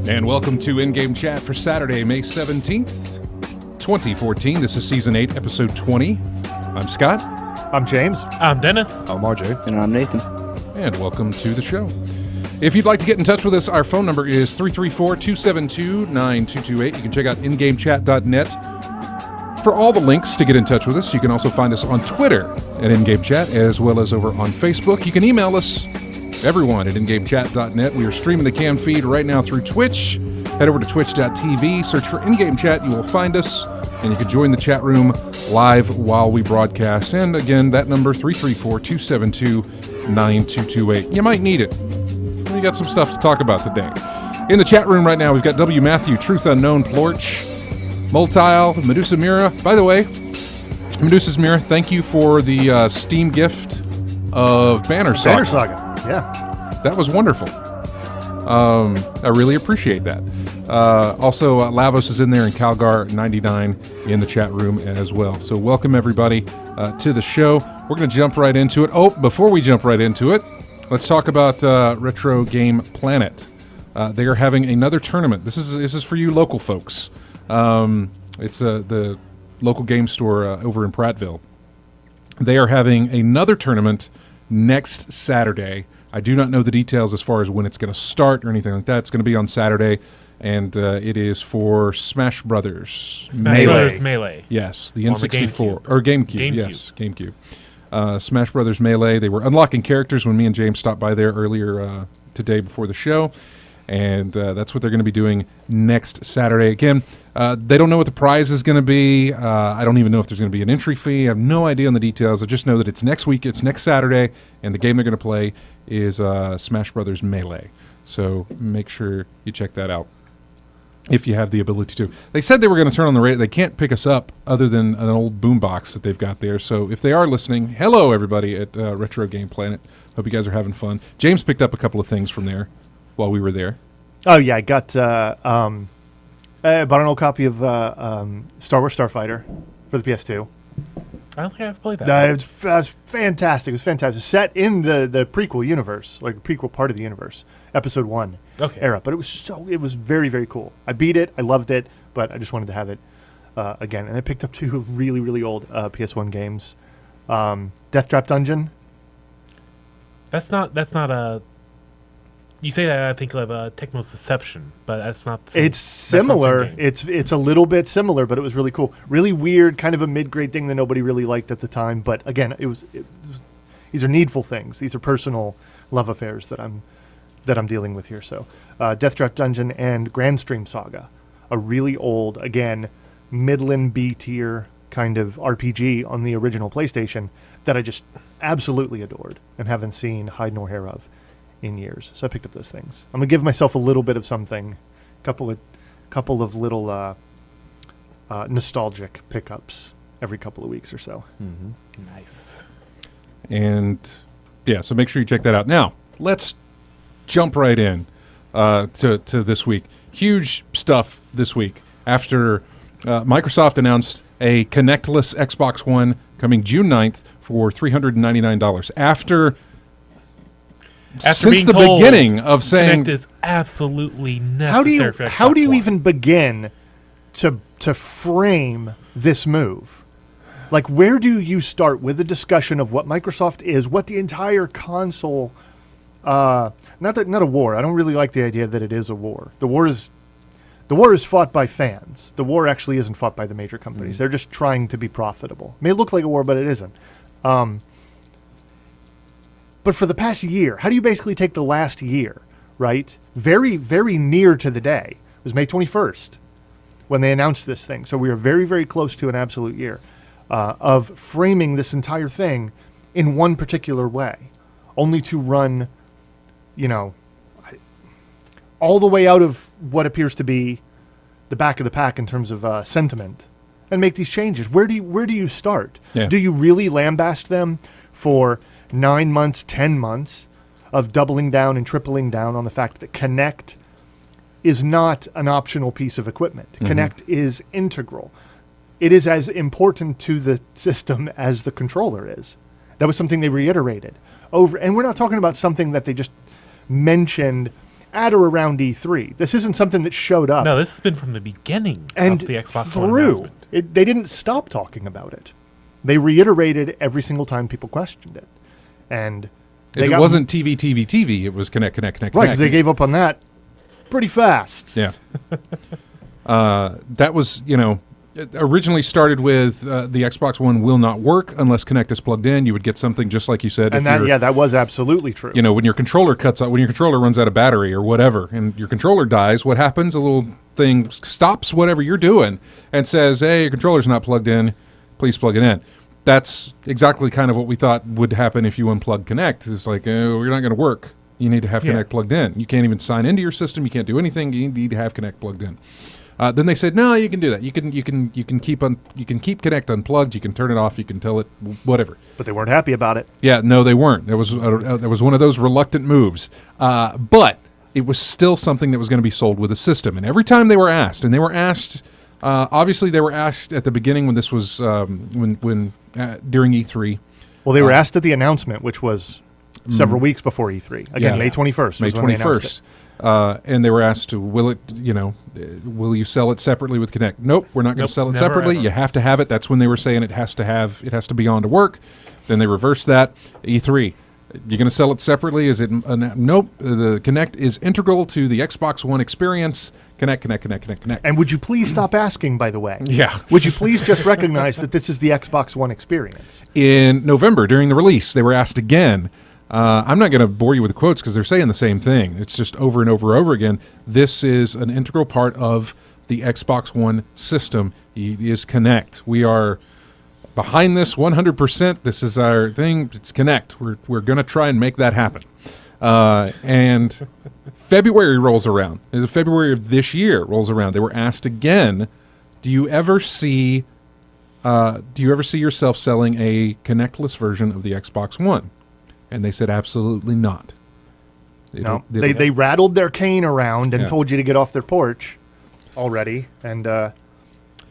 And welcome to In-Game Chat for Saturday, May 17th, 2014. This is Season 8, Episode 20. I'm Scott. I'm James. I'm Dennis. I'm RJ. And I'm Nathan. And welcome to the show. If you'd like to get in touch with us, our phone number is 334-272-9228. You can check out ingamechat.net for all the links to get in touch with us. You can also find us on Twitter at In-Game Chat, as well as over on Facebook. You can email us, everyone, at ingamechat.net. We are streaming the cam feed right now through Twitch. Head over to twitch.tv, search for In-Game Chat. You will find us, and you can join the chat room live while we broadcast. And again, that number, 334-272-9228. You might need it. We got some stuff to talk about today. In the chat room right now, we've got W. Matthew, Truth Unknown, Plorch, Multile, Medusa Mira. By the way, Medusa's Mira, thank you for the Steam gift of Banner Saga. Banner Saga, yeah. That was wonderful. I really appreciate that. Also, Lavos is in there and Calgar99 in the chat room as well. So welcome, everybody, to the show. We're going to jump right into it. Oh, before we jump right into it, let's talk about Retro Game Planet. They are having another tournament. This is for you local folks. It's the local game store over in Prattville. They are having another tournament next Saturday. I do not know the details as far as when it's going to start or anything like that. It's going to be on Saturday, and it is for Smash Brothers Melee. Yes, the N64 or GameCube. Yes, GameCube. Smash Brothers Melee. They were unlocking characters when me and James stopped by there earlier today before the show, and that's what they're going to be doing next Saturday. Again, they don't know what the prize is going to be. I don't even know if there's going to be an entry fee. I have no idea on the details. I just know that it's next week. It's next Saturday, and the game they're going to play is Smash Brothers Melee. So make sure you check that out if you have the ability to. They said they were going to turn on the radio. They can't pick us up other than an old boombox that they've got there. So if they are listening, hello, everybody at Retro Game Planet. Hope you guys are having fun. James picked up a couple of things from there while we were there. Oh, yeah, I got I bought an old copy of Star Wars Starfighter for the PS2. I don't think I've played that. It was fantastic. It was fantastic. Set in the prequel universe, like the prequel part of the universe, Episode 1 era. But it was very, very cool. I beat it. I loved it, but I just wanted to have it again. And I picked up two really, really old PS1 games. Death Trap Dungeon. That's not a... You say that, I think of Tecmo's Deception, but that's not the same. It's similar. It's a little bit similar, but it was really cool. Really weird, kind of a mid-grade thing that nobody really liked at the time. But again, it was these are needful things. These are personal love affairs that I'm dealing with here. So, Death Trap Dungeon and Grand Stream Saga, a really old, again, Midland B-tier kind of RPG on the original PlayStation that I just absolutely adored and haven't seen hide nor hair of in years. So I picked up those things. I'm gonna give myself a little bit of something, couple of little nostalgic pickups every couple of weeks or so. Mm-hmm. Nice. And yeah, so make sure you check that out. Now let's jump right in to this week. Huge stuff this week after Microsoft announced a connectless Xbox One coming June 9th for $399. After since the beginning of saying Connect is absolutely necessary for Xbox how do you One. even begin to frame this move? Like, where do you start with a discussion of what Microsoft is, what the entire console not a war. I don't really like the idea that it is a war. The war is fought by fans. The war actually isn't fought by the major companies. They're just trying to be profitable. It may look like a war, but it isn't. But for the past year, how do you basically take the last year, right? Very, very near to the day. It was May 21st when they announced this thing. So we are very, very close to an absolute year of framing this entire thing in one particular way, only to run, all the way out of what appears to be the back of the pack in terms of sentiment and make these changes. Where do you start? Yeah. Do you really lambaste them for 9 months, 10 months of doubling down and tripling down on the fact that Kinect is not an optional piece of equipment? Mm-hmm. Kinect is integral. It is as important to the system as the controller is. That was something they reiterated over, and we're not talking about something that they just mentioned at or around E3. This isn't something that showed up. No, this has been from the beginning and of the Xbox One through. announcement. They didn't stop talking about it. They reiterated every single time people questioned it. And it wasn't TV, it was connect. Right, because they gave up on that pretty fast. Yeah. That was, it originally started with the Xbox One will not work unless Kinect is plugged in. You would get something just like you said. And that was absolutely true. When your controller when your controller runs out of battery or whatever, and your controller dies, what happens? A little thing stops whatever you're doing and says, hey, your controller's not plugged in. Please plug it in. That's exactly kind of what we thought would happen if you unplug Kinect. It's like, oh, you're not going to work. You need to have Kinect plugged in. You can't even sign into your system. You can't do anything. You need to have Kinect plugged in. Then they said, no, you can do that. You can keep Kinect unplugged. You can turn it off. You can tell it whatever. But they weren't happy about it. Yeah, no, they weren't. There was one of those reluctant moves. But it was still something that was going to be sold with a system. And every time they were asked, obviously they were asked at the beginning when this was during E3. Well, they were asked at the announcement, which was several weeks before E3. Again, May 21st. May 21st. And they were asked to, will you sell it separately with Kinect? Nope, we're not going to sell it separately. Ever. You have to have it. That's when they were saying it has to be on to work. Then they reversed that. E3, you're going to sell it separately? Is it nope? The Kinect is integral to the Xbox One experience. Kinect. And would you please stop asking, by the way? Yeah. Would you please just recognize that this is the Xbox One experience? In November, during the release, they were asked again. I'm not going to bore you with the quotes because they're saying the same thing. It's just over and over again. This is an integral part of the Xbox One system. Is Kinect. We are behind this 100%. This is our thing. It's Kinect. We're going to try and make that happen. And February rolls around. February of this year rolls around. They were asked again, do you ever see yourself selling a Kinectless version of the Xbox One? And they said absolutely not. They rattled their cane around and told you to get off their porch already and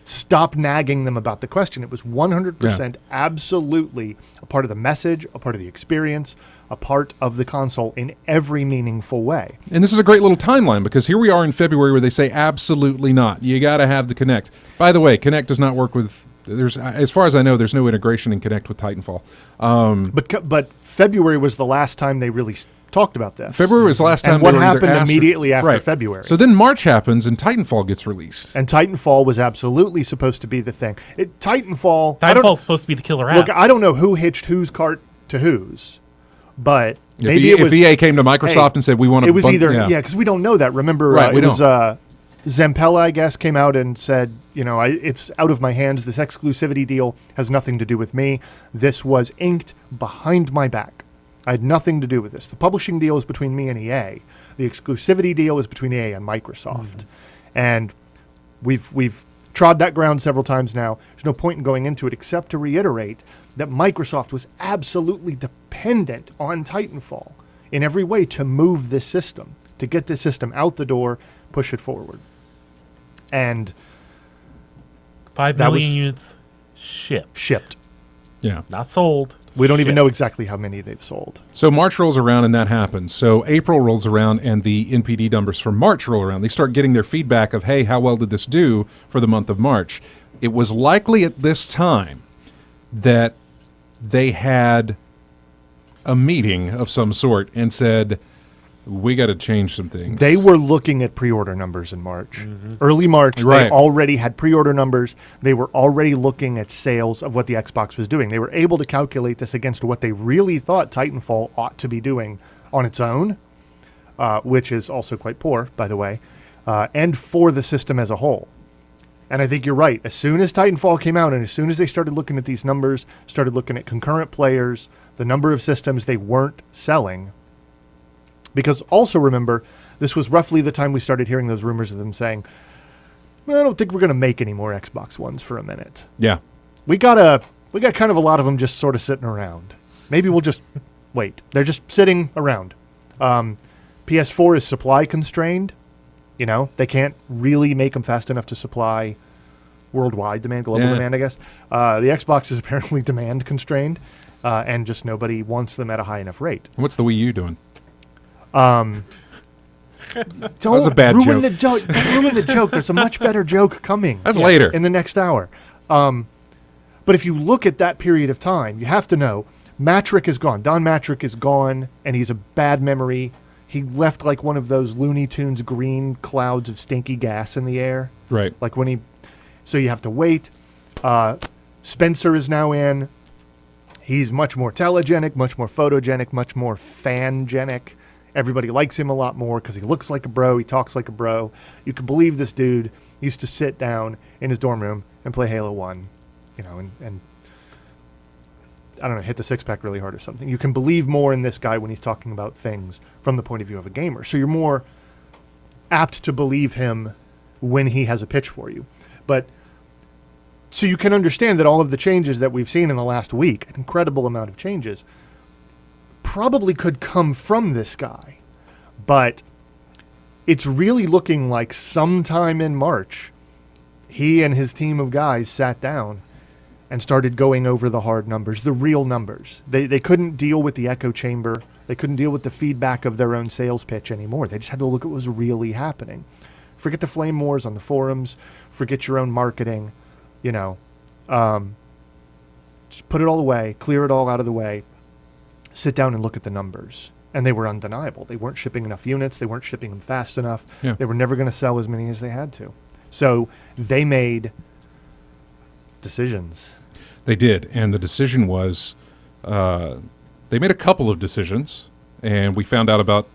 stop nagging them about the question. It was 100% absolutely a part of the message, a part of the experience, a part of the console in every meaningful way. And this is a great little timeline because here we are in February where they say absolutely not. You got to have the Kinect. By the way, Kinect does not work with... as far as I know, there's no integration in Kinect with Titanfall. But February was the last time they really talked about this. February was the last time. And what happened immediately after February? So then March happens and Titanfall gets released. And Titanfall was absolutely supposed to be the thing. Titanfall's supposed to be the killer app. Look, I don't know who hitched whose cart to whose, but if EA came to Microsoft and said we want to, it was because we don't know that. Remember, Zampella, I guess, came out and said, it's out of my hands. This exclusivity deal has nothing to do with me. This was inked behind my back. I had nothing to do with this. The publishing deal is between me and EA. The exclusivity deal is between EA and Microsoft. And we've trod that ground several times now. There's no point in going into it except to reiterate that Microsoft was absolutely dependent on Titanfall in every way to move this system, to get this system out the door, push it forward. And 5 million units shipped. Yeah. Not sold. We don't even know exactly how many they've sold. So March rolls around and that happens. So April rolls around and the NPD numbers for March roll around. They start getting their feedback of, hey, how well did this do for the month of March? It was likely at this time that they had a meeting of some sort and said, we got to change some things. They were looking at pre-order numbers in March. Early March, they already had pre-order numbers. They were already looking at sales of what the Xbox was doing. They were able to calculate this against what they really thought Titanfall ought to be doing on its own, which is also quite poor, by the way, and for the system as a whole. And I think you're right. As soon as Titanfall came out and as soon as they started looking at these numbers, started looking at concurrent players, the number of systems they weren't selling. Because also remember, this was roughly the time we started hearing those rumors of them saying, well, I don't think we're going to make any more Xbox Ones for a minute. Yeah. We got kind of a lot of them just sort of sitting around. Maybe we'll just wait. They're just sitting around. PS4 is supply constrained. They can't really make them fast enough to supply worldwide demand, global demand, I guess. The Xbox is apparently demand constrained, and just nobody wants them at a high enough rate. What's the Wii U doing? Don't was a bad ruin joke. the joke. Don't ruin the joke. There's a much better joke coming. That's later. In the next hour. But if you look at that period of time, you have to know Matrick is gone. Don Matrick is gone, and he's a bad memory. He left like one of those Looney Tunes green clouds of stinky gas in the air. Right. Like when he... So you have to wait. Spencer is now in. He's much more telegenic, much more photogenic, much more fangenic. Everybody likes him a lot more because he looks like a bro. He talks like a bro. You can believe this dude used to sit down in his dorm room and play Halo 1, and I don't know, hit the six-pack really hard or something. You can believe more in this guy when he's talking about things from the point of view of a gamer. So you're more apt to believe him when he has a pitch for you. But so you can understand that all of the changes that we've seen in the last week, an incredible amount of changes, probably could come from this guy. But it's really looking like sometime in March, he and his team of guys sat down and started going over the hard numbers, the real numbers. They couldn't deal with the echo chamber. They couldn't deal with the feedback of their own sales pitch anymore. They just had to look at what was really happening. Forget the flame wars on the forums. Forget your own marketing. Just put it all away, clear it all out of the way, sit down and look at the numbers. And they were undeniable. They weren't shipping enough units. They weren't shipping them fast enough. Yeah. They were never going to sell as many as they had to. So they made decisions. They did, and the decision was they made a couple of decisions, and we found out about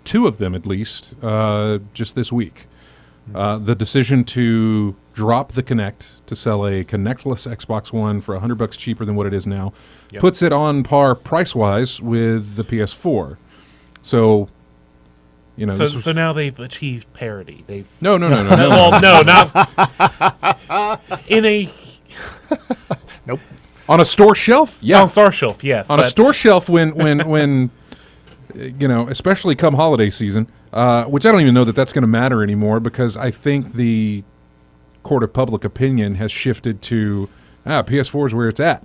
two of them at least just this week. The decision to drop the Kinect to sell a Kinectless Xbox One for $100 cheaper than what it is now, puts it on par price-wise with the PS4. So, So now they've achieved parity. They've no. well, no, not in a. Nope. On a store shelf? Yeah. On store shelf, yes. On a store shelf when especially come holiday season, which I don't even know that that's going to matter anymore because I think the court of public opinion has shifted to PS4 is where it's at.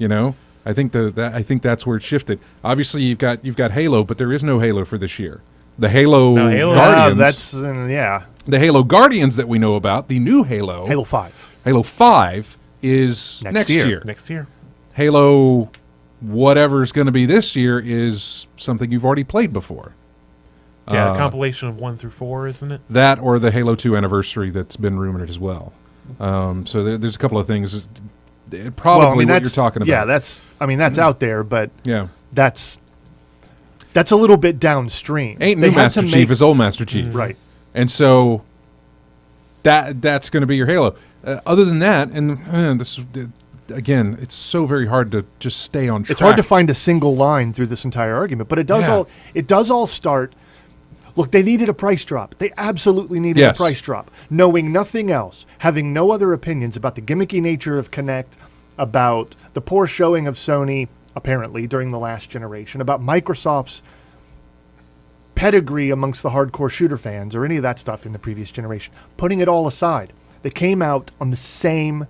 I think I think that's where it's shifted. Obviously, you've got Halo, but there is no Halo for this year. The Halo Guardians. The Halo Guardians that we know about, the new Halo. Halo 5. Halo 5 is next year. Next year. Halo, whatever's going to be this year, is something you've already played before. Yeah, a compilation of 1 through 4, isn't it? That or the Halo 2 anniversary that's been rumored as well. So there's a couple of things. Probably what you're talking about. Yeah, that's out there, but yeah, that's a little bit downstream. Ain't new Master Chief is old Master Chief. Right. And so that's going to be your Halo. Other than that, and this is, again, it's so very hard to just stay on track. It's hard to find a single line through this entire argument, but it does all start. Look, they needed a price drop. They absolutely needed a price drop. Knowing nothing else, having no other opinions about the gimmicky nature of Kinect, about the poor showing of Sony, apparently, during the last generation, about Microsoft's pedigree amongst the hardcore shooter fans, or any of that stuff in the previous generation. Putting it all aside, they came out on the same,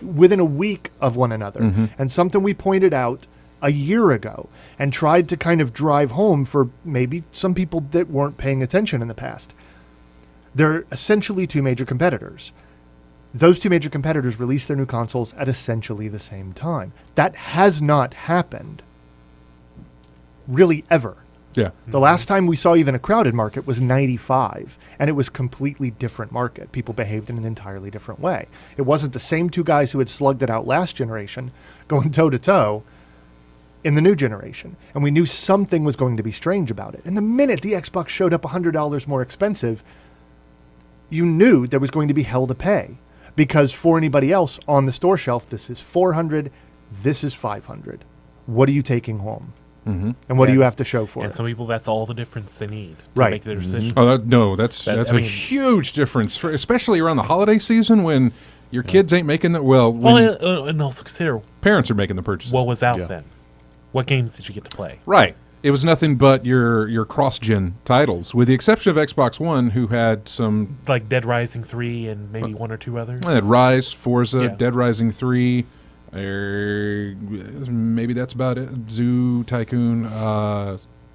within a week of one another. Mm-hmm. And something we pointed out a year ago and tried to kind of drive home for maybe some people that weren't paying attention in the past. They're essentially two major competitors. Those two major competitors released their new consoles at essentially the same time. That has not happened really ever. Yeah. The last time we saw even a crowded market was 95, and it was a completely different market. People behaved in an entirely different way. It wasn't the same two guys who had slugged it out last generation going toe-to-toe in the new generation. And we knew something was going to be strange about it. And the minute the Xbox showed up $100 more expensive, you knew there was going to be hell to pay. Because for anybody else on the store shelf, this is $400, this is $500. What are you taking home? Mm-hmm. And what do you have to show for it? And some people, that's all the difference they need to Right. make their decision. Oh, that's a huge difference, especially around the holiday season when your kids ain't making the and also consider parents are making the purchases. What was out then? What games did you get to play? Right. It was nothing but your cross-gen titles, with the exception of Xbox One, who had some like Dead Rising 3 and maybe one or two others. I had Rise, Forza, Dead Rising 3. Maybe that's about it. Zoo Tycoon.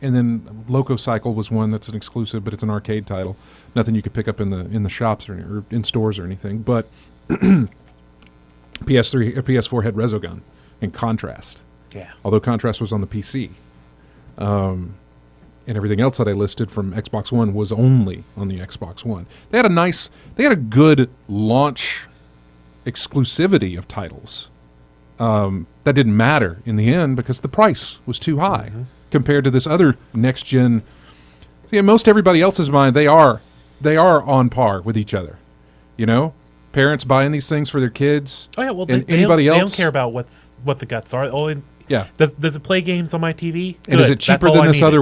and then Loco Cycle was one that's an exclusive, but it's an arcade title. Nothing you could pick up in the shops or in stores or anything. But PS4 had Resogun and Contrast. Yeah. Although Contrast was on the PC. And everything else that I listed from Xbox One was only on the Xbox One. They had a good launch exclusivity of titles. That didn't matter in the end because the price was too high compared to this other next gen. See, in most everybody else's mind, they are on par with each other. You know, parents buying these things for their kids. Oh yeah, well, and anybody else, they don't care about what the guts are. Yeah. Does it play games on my TV? And is it cheaper than this other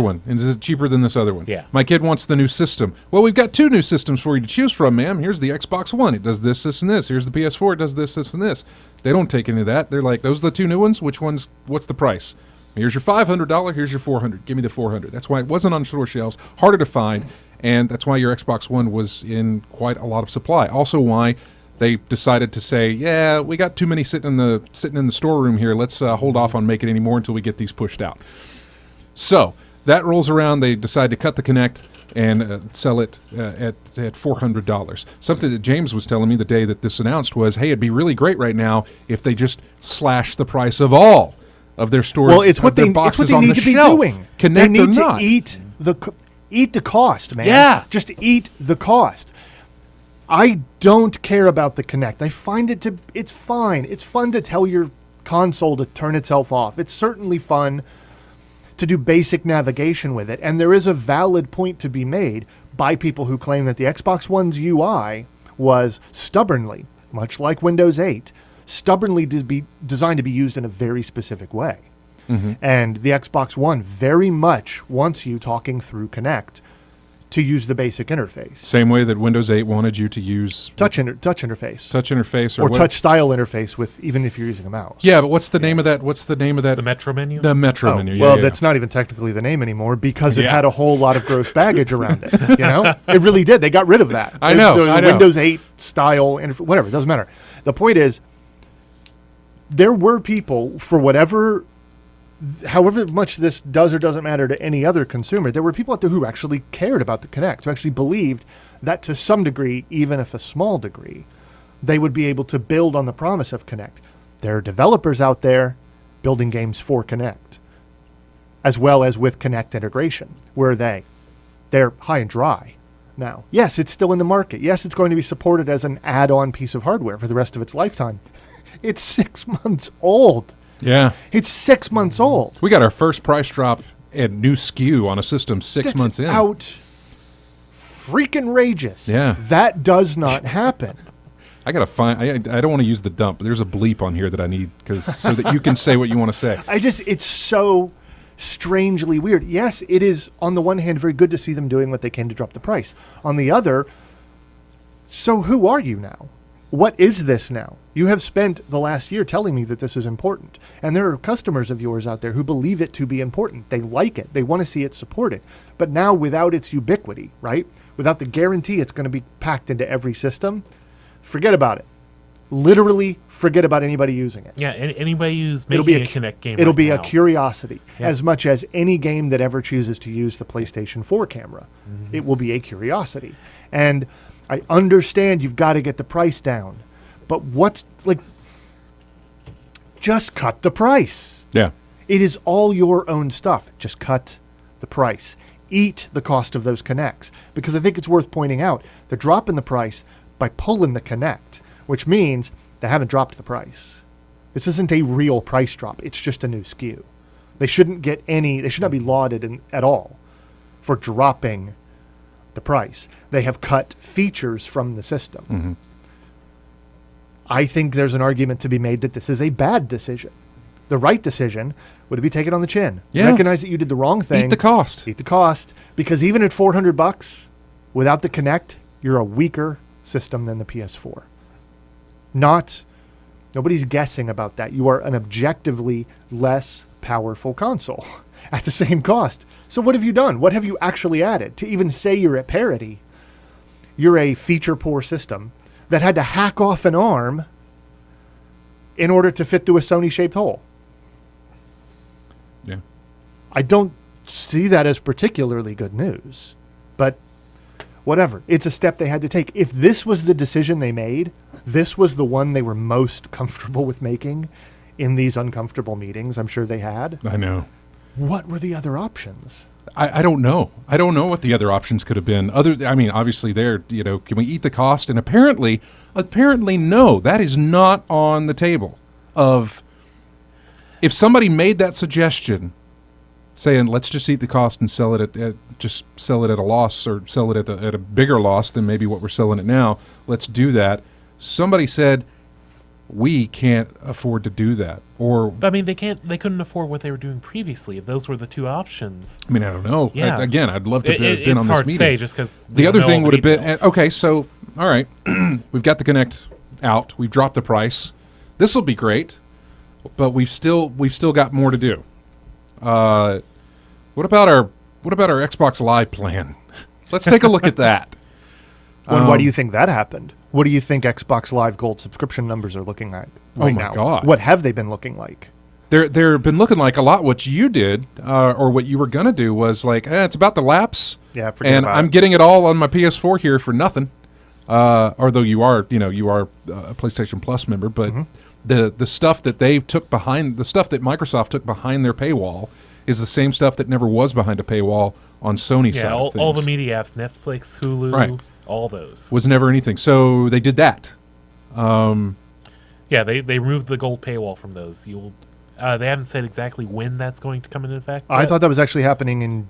one? Yeah. My kid wants the new system. Well, we've got 2 new systems for you to choose from, ma'am. Here's the Xbox One. It does this, this, and this. Here's the PS4. It does this, this, and this. They don't take any of that. They're like, those are the 2 new ones. What's the price? Here's your $500. Here's your $400. Give me the $400. That's why it wasn't on store shelves. Harder to find. And that's why your Xbox One was in quite a lot of supply. Also why they decided to say, yeah, we got too many sitting in the storeroom here. Let's hold off on making any more until we get these pushed out. So that rolls around. They decide to cut the Kinect and sell it at $400. Something that James was telling me the day that this announced was, hey, it'd be really great right now if they just slash the price of all of their stores. Well, it's what they need to be doing. Kinect they need or not. to eat the cost, man. Yeah. Just eat the cost. I don't care about the Kinect. I find it's fine. It's fun to tell your console to turn itself off. It's certainly fun to do basic navigation with it. And there is a valid point to be made by people who claim that the Xbox One's UI was stubbornly, much like Windows 8, stubbornly designed to be used in a very specific way. And the Xbox One very much wants you talking through Kinect to use the basic interface. Same way that Windows 8 wanted you to use touch interface. Touch interface or touch style interface with even if you're using a mouse. Yeah, but what's the name of that? The Metro menu? The Metro menu. Well, that's not even technically the name anymore because it had a whole lot of gross baggage around it. You know? It really did. They got rid of that. I know. The Windows 8 style whatever, it doesn't matter. The point is there were people for however much this does or doesn't matter to any other consumer, there were people out there who actually cared about the Kinect, who actually believed that to some degree, even if a small degree, they would be able to build on the promise of Kinect. There are developers out there building games for Kinect, as well as with Kinect integration. Where are they? They're high and dry now. Yes, it's still in the market. Yes, it's going to be supported as an add-on piece of hardware for the rest of its lifetime. It's 6 months old. Yeah. It's 6 months old. We got our first price drop and new SKU on a system 6 months in. Out freaking rageous. Yeah. That does not happen. I got to find, I don't want to use the dump, but there's a bleep on here that I need so that you can say what you want to say. It's so strangely weird. Yes, it is on the one hand very good to see them doing what they can to drop the price. On the other, so who are you now? What is this now? You have spent the last year telling me that this is important. And there are customers of yours out there who believe it to be important. They like it. They want to see it supported. But now without its ubiquity, right? Without the guarantee it's going to be packed into every system, forget about it. Literally forget about anybody using it. Yeah, anybody who's making a Kinect game It'll right be now. a curiosity. Yeah. As much as any game that ever chooses to use the PlayStation 4 camera. It will be a curiosity. And I understand you've got to get the price down. But just cut the price. Yeah. It is all your own stuff. Just cut the price. Eat the cost of those Kinects. Because I think it's worth pointing out, they're dropping the price by pulling the Kinect, which means they haven't dropped the price. This isn't a real price drop. It's just a new SKU. They should not be lauded at all for dropping the price. They have cut features from the system. I think there's an argument to be made that this is a bad decision. The right decision would be take it on the chin. Yeah. Recognize that you did the wrong thing. Eat the cost. Eat the cost. Because even at $400, without the Kinect, you're a weaker system than the PS4. Nobody's guessing about that. You are an objectively less powerful console at the same cost. So what have you done? What have you actually added? To even say you're at parity, you're a feature-poor system that had to hack off an arm in order to fit through a Sony-shaped hole. Yeah. I don't see that as particularly good news. But whatever. It's a step they had to take. If this was the decision they made, this was the one they were most comfortable with making in these uncomfortable meetings I'm sure they had. I know. What were the other options? I don't know. I don't know what the other options could have been. Obviously can we eat the cost? And apparently no, that is not on the table. If somebody made that suggestion saying, let's just eat the cost and sell it at a loss, or sell it at a bigger loss than maybe what we're selling it now, let's do that. Somebody said, we can't afford to do that. But they couldn't afford what they were doing previously if those were the two options. I don't know. Yeah. I'd love to have been on this meeting. It's hard to say just because the other thing would have been, okay, so, all right, we've got the Kinect out. We've dropped the price. This will be great, but we've still got more to do. What about our Xbox Live plan? Let's take a look at that. Why do you think that happened? What do you think Xbox Live Gold subscription numbers are looking like right now? God. What have they been looking like? They've been looking like a lot what you did, or what you were going to do was like, it's about the lapse. Yeah, and I'm getting it all on my PS4 here for nothing. Although you are a PlayStation Plus member, but the stuff that they took behind, the stuff that Microsoft took behind their paywall is the same stuff that never was behind a paywall on Sony's side of things. All the media apps, Netflix, Hulu, right. All those. Was never anything. So they did that. They removed the gold paywall from those. They haven't said exactly when that's going to come into effect. I thought that was actually happening in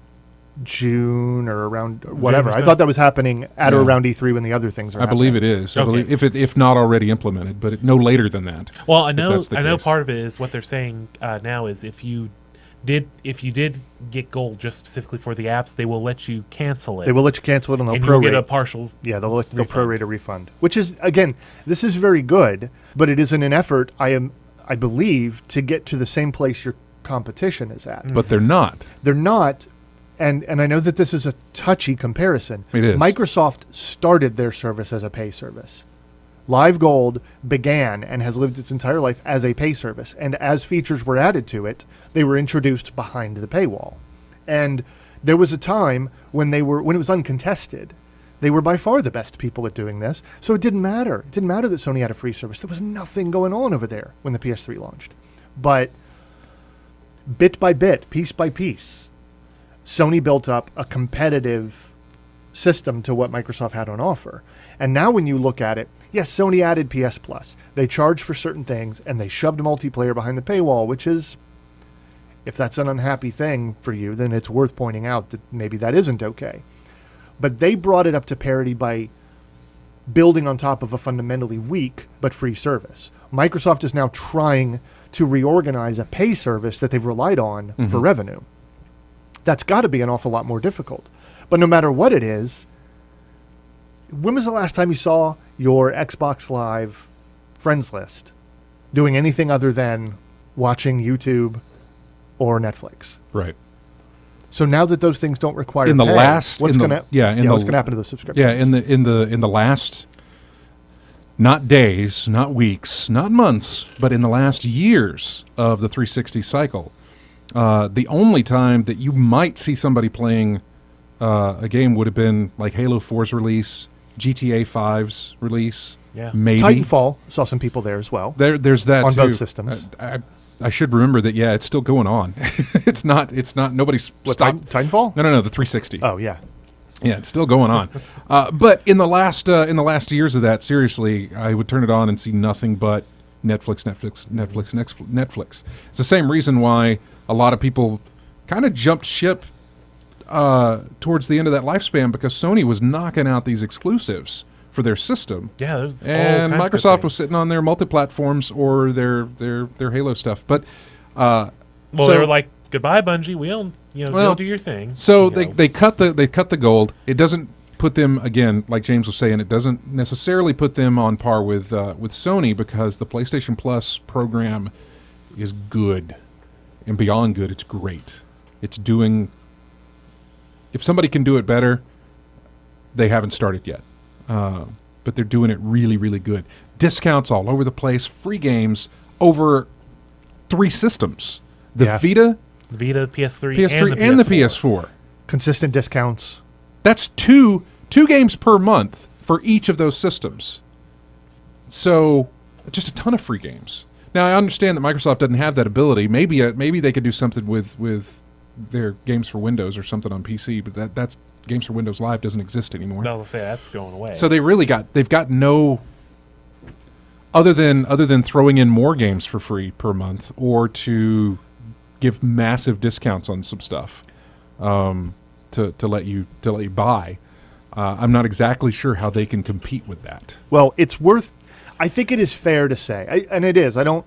June or around whatever. I thought that was happening at or around E3 when the other things are happening. I believe it is. I believe if not already implemented, but no later than that. Well, I know part of it is what they're saying now is if you did get gold just specifically for the apps, they will let you cancel it. They will let you cancel it and they'll you'll get a partial. Yeah, they'll prorate a refund. Which is, again, this is very good, but it is in an effort, I believe, to get to the same place your competition is at. But they're not. They're not. And I know that this is a touchy comparison. It is. Microsoft started their service as a pay service. Live Gold began and has lived its entire life as a pay service. And as features were added to it, they were introduced behind the paywall. And there was a time when it was uncontested. They were by far the best people at doing this. So it didn't matter. It didn't matter that Sony had a free service. There was nothing going on over there when the PS3 launched. But bit by bit, piece by piece, Sony built up a competitive system to what Microsoft had on offer. And now when you look at it, yes, Sony added PS Plus. They charged for certain things, and they shoved multiplayer behind the paywall, which is, if that's an unhappy thing for you, then it's worth pointing out that maybe that isn't okay. But they brought it up to parity by building on top of a fundamentally weak but free service. Microsoft is now trying to reorganize a pay service that they've relied on for revenue. That's got to be an awful lot more difficult. But no matter what it is, when was the last time you saw your Xbox Live friends list doing anything other than watching YouTube or Netflix? Right. So now that those things don't require what's going to happen to those subscriptions? Yeah, in the last, not days, not weeks, not months, but in the last years of the 360 cycle, the only time that you might see somebody playing a game would have been like Halo 4's release, GTA 5's release. Yeah. Maybe Titanfall, saw some people there as well. There's that on too. both systems. I should remember that. Yeah, it's still going on. It's not. Nobody's stopped. Titanfall? No, the 360. Oh yeah, yeah, it's still going on. But in the last years of that, seriously, I would turn it on and see nothing but Netflix. It's the same reason why a lot of people kind of jumped ship towards the end of that lifespan, because Sony was knocking out these exclusives for their system. Yeah, there's and Microsoft was sitting on their multi-platforms or their Halo stuff. But they were like, "Goodbye, Bungie. Go do your thing." So they cut the gold. It doesn't put them, again, like James was saying, it doesn't necessarily put them on par with Sony, because the PlayStation Plus program is good and beyond good. It's great. It's doing. If somebody can do it better, they haven't started yet. But they're doing it really, really good. Discounts all over the place, free games over 3 systems. The Vita, The Vita, PS3, PS3 and the PS4. Consistent discounts. That's two games per month for each of those systems. So, just a ton of free games. Now, I understand that Microsoft doesn't have that ability. Maybe they could do something with their games for Windows or something on PC, but that's Games for Windows Live doesn't exist anymore. No, they'll say that's going away. So they've got no other than throwing in more games for free per month or to give massive discounts on some stuff to let you buy. I'm not exactly sure how they can compete with that. Well, I think it is fair to say, and it is. I don't.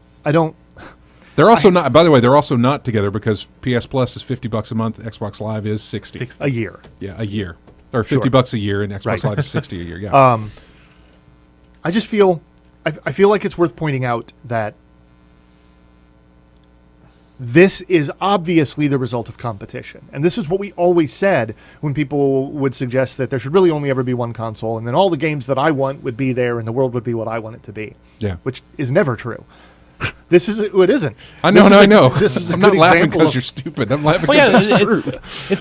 They're also not. By the way, they're also not together because PS Plus is $50 a month. Xbox Live is $60 a year. Yeah, a year, or $50 a year, and Xbox Live is $60 a year. Yeah. I just feel, I feel like it's worth pointing out that this is obviously the result of competition, and this is what we always said when people would suggest that there should really only ever be one console, and then all the games that I want would be there, and the world would be what I want it to be. Yeah, which is never true. This is it isn't. I know. I'm not laughing because you're stupid. I'm laughing because it's true.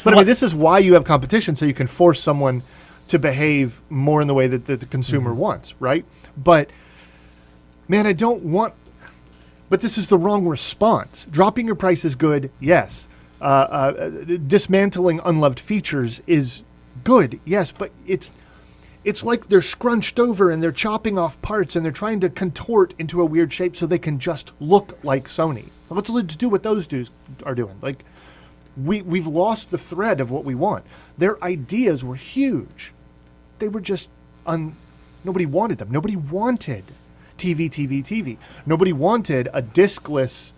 But I mean, this is why you have competition, so you can force someone to behave more in the way that the consumer wants, right? But man, I don't want. But this is the wrong response. Dropping your price is good, yes. Dismantling unloved features is good, yes. But it's like they're scrunched over and they're chopping off parts and they're trying to contort into a weird shape so they can just look like Sony. Let's do what those dudes are doing. Like, we've lost the thread of what we want. Their ideas were huge. They were just nobody wanted them. Nobody wanted TV. Nobody wanted a diskless,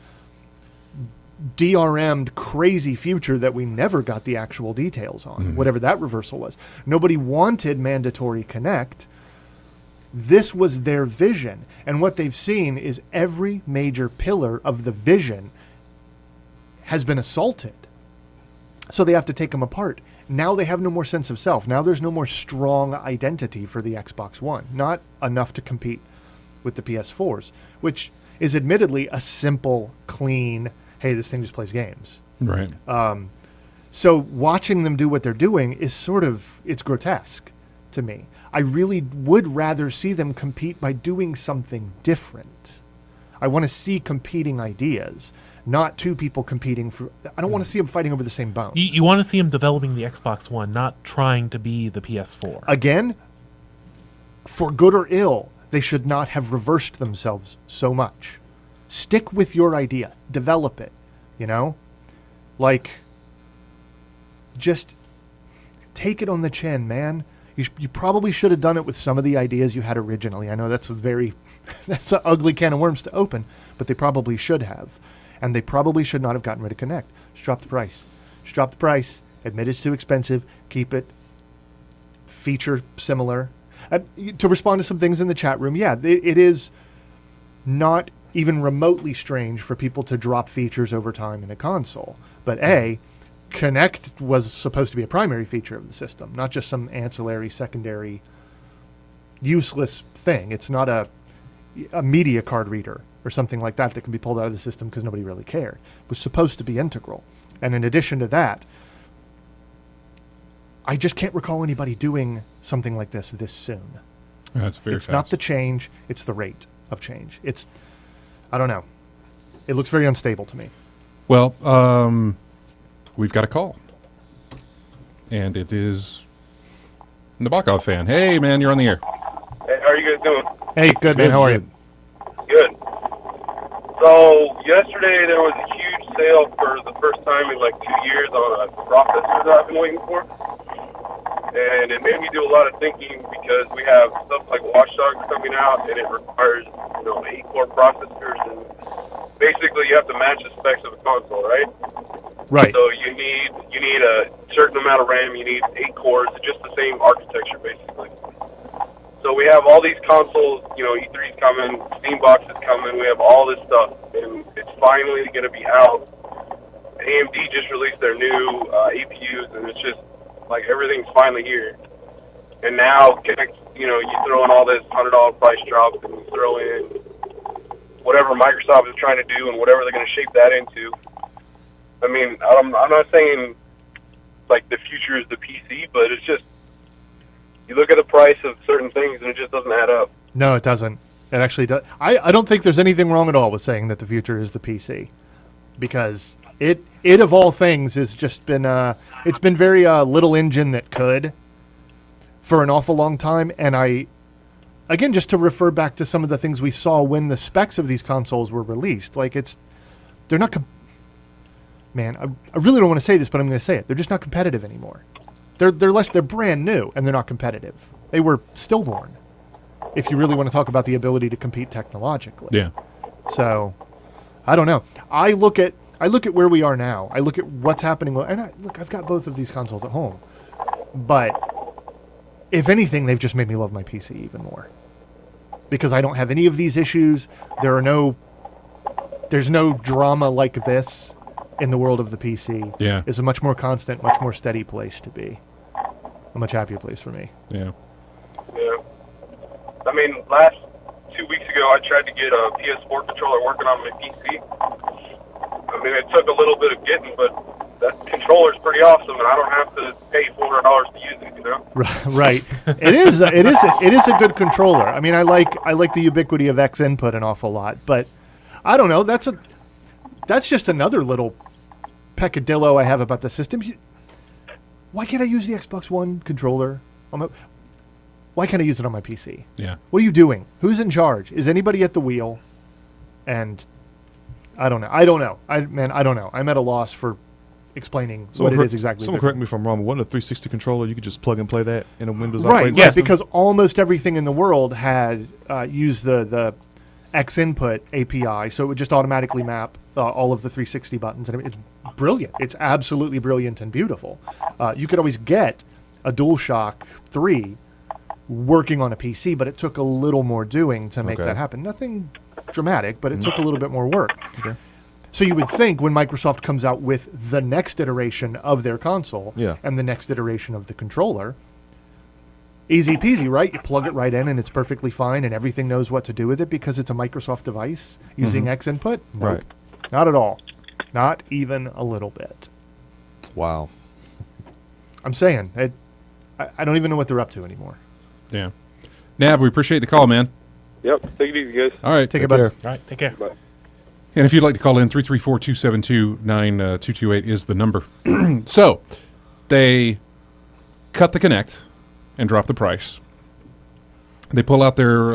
DRM'd crazy future that we never got the actual details on, whatever that reversal was. Nobody wanted mandatory connect. This was their vision. And what they've seen is every major pillar of the vision has been assaulted. So they have to take them apart. Now they have no more sense of self. Now there's no more strong identity for the Xbox One. Not enough to compete with the PS4s, which is admittedly a simple, clean, hey, this thing just plays games. Right. So watching them do what they're doing is it's grotesque to me. I really would rather see them compete by doing something different. I want to see competing ideas, not two people competing for. I don't want to see them fighting over the same bone. You want to see them developing the Xbox One, not trying to be the PS4. Again, for good or ill, they should not have reversed themselves so much. Stick with your idea. Develop it. Like, just take it on the chin, man. You probably should have done it with some of the ideas you had originally. I know that's that's an ugly can of worms to open, but they probably should have. And they probably should not have gotten rid of Connect. Just drop the price. Just drop the price. Admit it's too expensive. Keep it feature similar. To respond to some things in the chat room, yeah, it is not even remotely strange for people to drop features over time in a console. But Connect was supposed to be a primary feature of the system, not just some ancillary, secondary, useless thing. It's not a media card reader or something like that can be pulled out of the system because nobody really cared. It was supposed to be integral. And in addition to that, I just can't recall anybody doing something like this soon. That's very It's fast. not the change, it's the rate of change. I don't know. It looks very unstable to me. Well, we've got a call. And it is Nabokov fan. Hey, man, you're on the air. Hey, how are you guys doing? Hey, good, man. How are you? Good. So, yesterday there was a huge sale for the first time in like 2 years on a processor that I've been waiting for. And it made me do a lot of thinking because we have stuff like Watch Dogs coming out and it requires, 8-core processors and basically you have to match the specs of a console, right? Right. So you need a certain amount of RAM, you need 8 cores, just the same architecture basically. So we have all these consoles, E3's coming, Steambox is coming, we have all this stuff, and it's finally going to be out. AMD just released their new APUs, and it's just like everything's finally here. And now, you throw in all this $100 price drop, and you throw in whatever Microsoft is trying to do and whatever they're going to shape that into. I mean, I'm not saying like the future is the PC, but it's just you look at the price of certain things and it just doesn't add up. No, it doesn't. It actually does. I don't think there's anything wrong at all with saying that the future is the PC, because it of all things has just been it's been very little engine that could for an awful long time. And again, just to refer back to some of the things we saw when the specs of these consoles were released, like they're not. Man, I really don't want to say this, but I'm going to say it. They're just not competitive anymore. They're brand new and they're not competitive. They were stillborn, if you really want to talk about the ability to compete technologically. Yeah. So, I don't know. I look at where we are now. I look at what's happening, and I've got both of these consoles at home. But if anything, they've just made me love my PC even more, because I don't have any of these issues. There's no drama like this in the world of the PC. Yeah. It's a much more constant, much more steady place to be. A much happier place for me. Yeah. Yeah. I mean, last 2 weeks ago, I tried to get a PS4 controller working on my PC. I mean, it took a little bit of getting, but that controller's pretty awesome, and I don't have to pay $400 to use it. You know? Right. It is a good controller. I mean, I like the ubiquity of X input an awful lot, but I don't know. That's just another little peccadillo I have about the system. Why can't I use the Xbox One controller? Why can't I use it on my PC? Yeah. What are you doing? Who's in charge? Is anybody at the wheel? And I don't know. I don't know. I'm at a loss for explaining what it is exactly. Someone correct me if I'm wrong. One of the 360 controller, you could just plug and play that in a Windows right? operating Yes, system. because almost everything in the world had used the X input API, so it would just automatically map all of the 360 buttons, and it's brilliant. It's absolutely brilliant and beautiful. You could always get a DualShock 3 working on a PC, but it took a little more doing to make that happen. Nothing dramatic, but it took a little bit more work. Okay. So you would think when Microsoft comes out with the next iteration of their console and the next iteration of the controller, easy peasy, right? You plug it right in and it's perfectly fine and everything knows what to do with it because it's a Microsoft device using X input? Nope. Right. Not at all. Not even a little bit. Wow. I'm saying, I don't even know what they're up to anymore. Yeah. Nab, we appreciate the call, man. Yep. Take it easy, guys. All right. Take care. All right, take care. Bye. And if you'd like to call in, 334-272-9228 is the number. So, they cut the Kinect and drop the price. They pull out their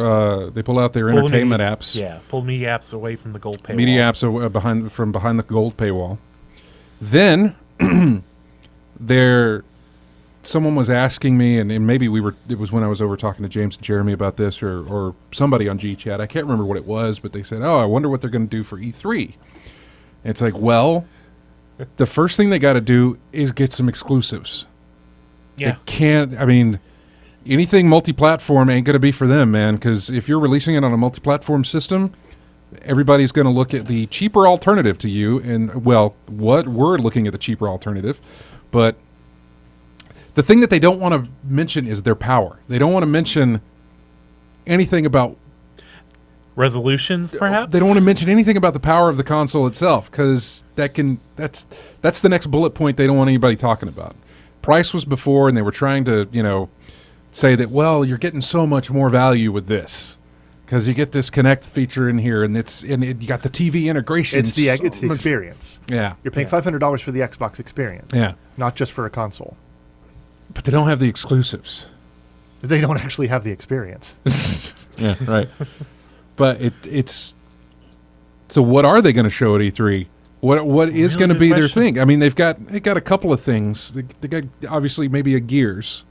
entertainment apps. Yeah, pull media apps away from the gold paywall. Media apps are behind the gold paywall. Then someone was asking me, and maybe it was when I was over talking to James and Jeremy about this, or somebody on GChat. I can't remember what it was, but they said, "Oh, I wonder what they're going to do for E3." And it's like, well, the first thing they got to do is get some exclusives. Yeah. They can't. I mean, anything multi-platform ain't going to be for them, man. Because if you're releasing it on a multi-platform system, everybody's going to look at the cheaper alternative to you. And well, we're looking at the cheaper alternative, but the thing that they don't want to mention is their power. They don't want to mention anything about resolutions, perhaps. They don't want to mention anything about the power of the console itself, because that's the next bullet point they don't want anybody talking about. Price was before, and they were trying to say that, well, you're getting so much more value with this because you get this Kinect feature in here, and you got the TV integration. It's the experience. Yeah, you're paying $500 for the Xbox experience. Yeah, not just for a console. But they don't have the exclusives. They don't actually have the experience. Yeah, right. But it's so. What are they going to show at E3? What is going to be their thing? I mean, they got a couple of things. They got obviously maybe a Gears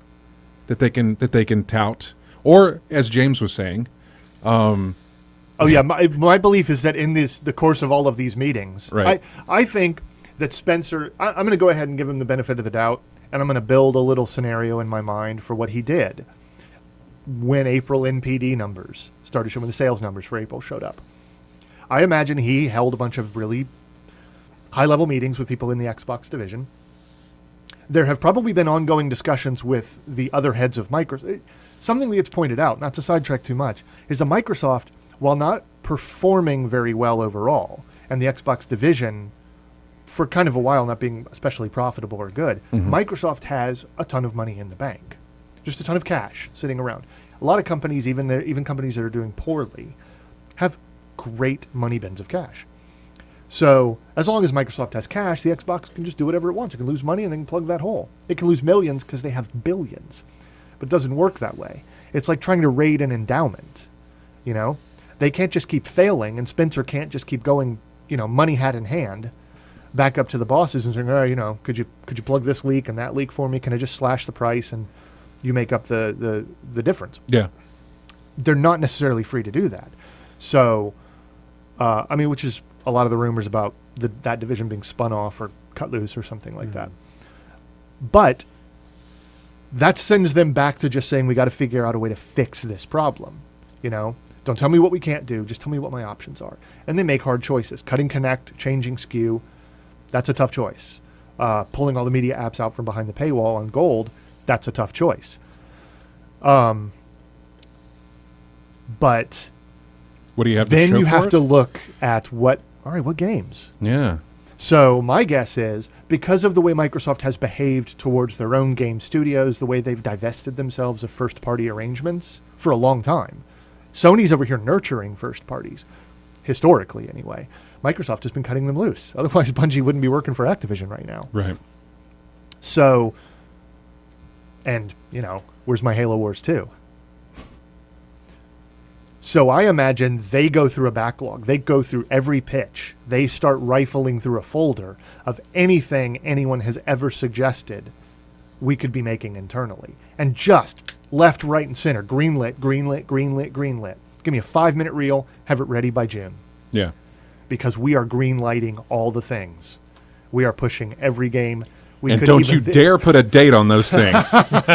that they can tout, or as James was saying. Oh yeah, my belief is that in the course of all of these meetings, right. I think that Spencer. I'm going to go ahead and give him the benefit of the doubt. And I'm going to build a little scenario in my mind for what he did when April NPD numbers started showing, when the sales numbers for April showed up. I imagine he held a bunch of really high-level meetings with people in the Xbox division. There have probably been ongoing discussions with the other heads of Microsoft. Something that gets pointed out, not to sidetrack too much, is that Microsoft, while not performing very well overall, and the Xbox division for kind of a while not being especially profitable or good, Microsoft has a ton of money in the bank, just a ton of cash sitting around. A lot of companies, even companies that are doing poorly, have great money bins of cash. So as long as Microsoft has cash, the Xbox can just do whatever it wants. It can lose money and then plug that hole. It can lose millions because they have billions. But it doesn't work that way. It's like trying to raid an endowment. You know, they can't just keep failing, and Spencer can't just keep going, money hat in hand, back up to the bosses and saying, oh, could you plug this leak and that leak for me? Can I just slash the price and you make up the difference? Yeah. They're not necessarily free to do that. So, which is a lot of the rumors about that division being spun off or cut loose or something like that. But that sends them back to just saying, we got to figure out a way to fix this problem. Don't tell me what we can't do. Just tell me what my options are. And they make hard choices. Cutting Connect, changing SKU, that's a tough choice. Pulling all the media apps out from behind the paywall on Gold, that's a tough choice. But what do you have then to show you for have it? to look at what games? Yeah. So my guess is, because of the way Microsoft has behaved towards their own game studios, the way they've divested themselves of first-party arrangements for a long time, Sony's over here nurturing first parties, historically anyway. Microsoft has been cutting them loose. Otherwise, Bungie wouldn't be working for Activision right now. Right. So, and, where's my Halo Wars 2? So I imagine they go through a backlog. They go through every pitch. They start rifling through a folder of anything anyone has ever suggested we could be making internally. And just left, right, and center. Greenlit. Give me a 5-minute reel. Have it ready by June. Yeah. Because we are green lighting all the things. We are pushing every game. And don't you dare put a date on those things.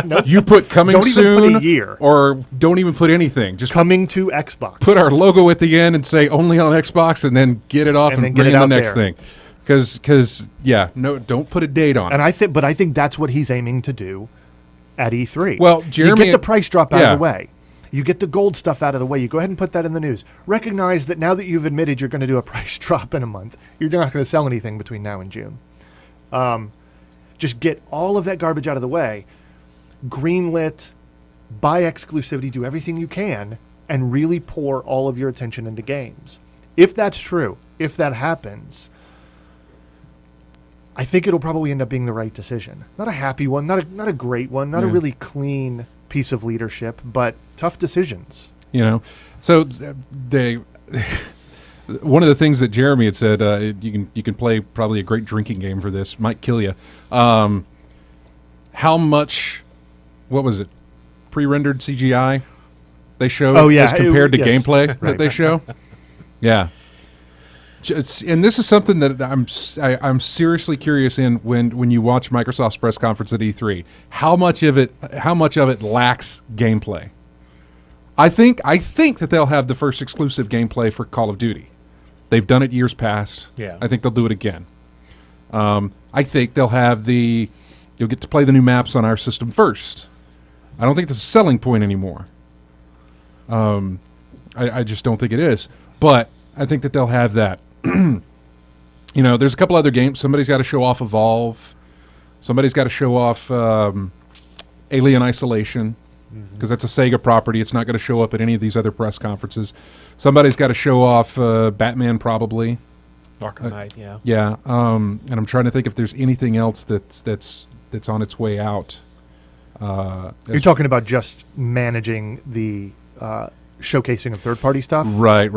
Nope. You put coming don't soon, even put a year. Or don't even put anything. Just coming to Xbox. Put our logo at the end and say only on Xbox, and then get it off and bring in the next thing. Because don't put a date on it. And I think that's what he's aiming to do at E3. Well, Jeremy, you get the price drop out of the way. You get the gold stuff out of the way. You go ahead and put that in the news. Recognize that now that you've admitted you're going to do a price drop in a month, you're not going to sell anything between now and June. Just get all of that garbage out of the way. Greenlit, buy exclusivity, do everything you can, and really pour all of your attention into games. If that's true, if that happens, I think it'll probably end up being the right decision. Not a happy one, not a great one, not a really clean piece of leadership, but tough decisions. So they... One of the things that Jeremy had said, you can play probably a great drinking game for this, might kill you. How much, what was it, pre-rendered CGI they showed as compared to gameplay that they show? Yeah. And this is something that I'm seriously curious in when you watch Microsoft's press conference at E3. How much of it lacks gameplay? I think that they'll have the first exclusive gameplay for Call of Duty. They've done it years past. Yeah. I think they'll do it again. I think they'll have you'll get to play the new maps on our system first. I don't think that's a selling point anymore. I just don't think it is. But I think that they'll have that. There's a couple other games. Somebody's got to show off Evolve. Somebody's got to show off Alien Isolation. Because that's a Sega property. It's not going to show up at any of these other press conferences. Somebody's got to show off Batman, probably. Arkham Knight, yeah. Yeah, and I'm trying to think if there's anything else that's on its way out. You're talking about just managing the showcasing of third-party stuff? Right.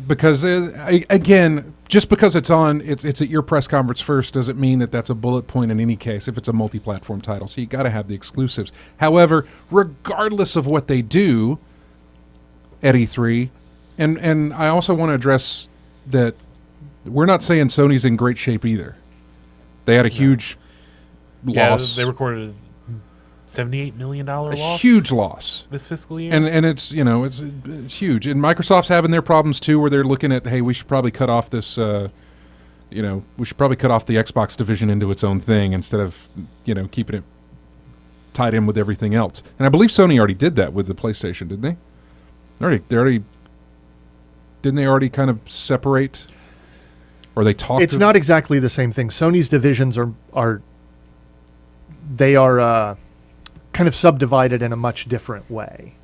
Because, again, just because it's at your press conference first doesn't mean that that's a bullet point in any case if it's a multi-platform title. So you got to have the exclusives. However, regardless of what they do at E3, and I also want to address that we're not saying Sony's in great shape either. They had a huge loss. They recorded $78 million loss. A huge loss this fiscal year. And it's it's huge. And Microsoft's having their problems too, where they're looking at, hey, we should probably cut off this we should probably cut off the Xbox division into its own thing instead of keeping it tied in with everything else. And I believe Sony already did that with the PlayStation, didn't they? Didn't they already kind of separate? or they talk. It's not exactly the same thing. Sony's divisions are kind of subdivided in a much different way.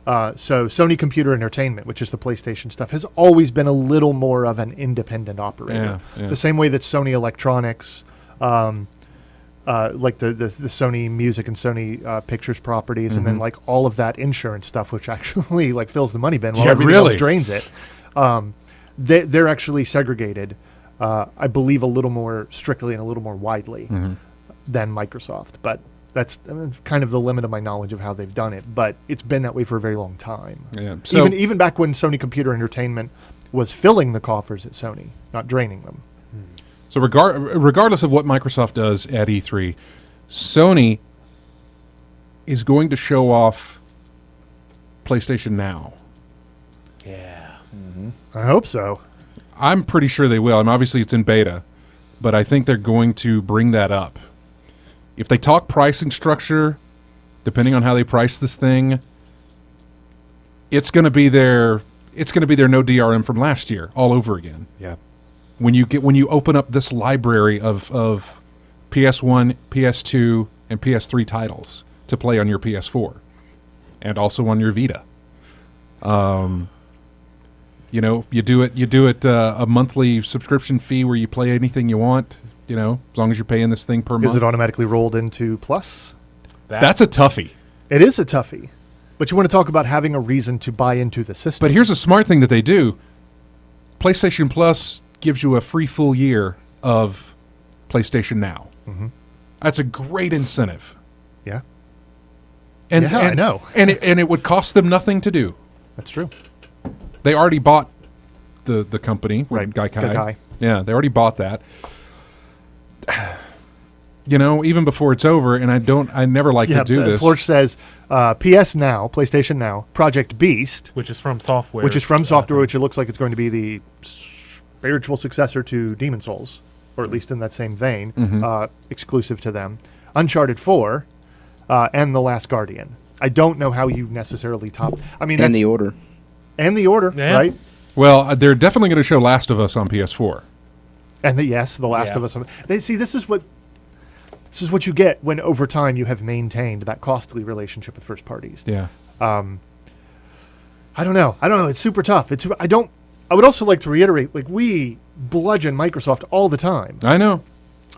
So Sony Computer Entertainment, which is the PlayStation stuff, has always been a little more of an independent operator. Yeah. The same way that Sony Electronics, like the Sony Music and Sony Pictures properties, and then like all of that insurance stuff, which actually like fills the money bin while everything else drains it. They're actually segregated, I believe, a little more strictly and a little more widely than Microsoft. But that's kind of the limit of my knowledge of how they've done it. But it's been that way for a very long time. Yeah. So even back when Sony Computer Entertainment was filling the coffers at Sony, not draining them. So regardless of what Microsoft does at E3, Sony is going to show off PlayStation Now. Yeah. I hope so. I'm pretty sure they will. And obviously it's in beta, but I think they're going to bring that up. If they talk pricing structure, depending on how they price this thing, it's going to be their no DRM from last year all over again. Yeah. When you open up this library of PS1, PS2, and PS3 titles to play on your PS4, and also on your Vita, you do it a monthly subscription fee where you play anything you want. As long as you're paying this thing per month. Is it automatically rolled into Plus? That's a toughie. It is a toughie, but you want to talk about having a reason to buy into the system. But here's a smart thing that they do: PlayStation Plus gives you a free full year of PlayStation Now. That's a great incentive. Yeah. And I know. and it would cost them nothing to do. That's true. They already bought the company, Right, Gaikai. Yeah, they already bought that. Even before it's over, and I never like to do this. Plorch says PS Now, PlayStation Now, Project Beast, Which is from software. which it looks like it's going to be the spiritual successor to Demon Souls, or at least in that same vein, exclusive to them. Uncharted 4, and The Last Guardian. I don't know how you necessarily top. I mean, And The Order. And The Order, Yeah. right? Well, they're definitely going to show Last of Us on PS4. And The Last of Us. This is what you get when over time you have maintained that costly relationship with first parties. Yeah. I don't know. It's super tough. I would also like to reiterate, like, we bludgeon Microsoft all the time. I know.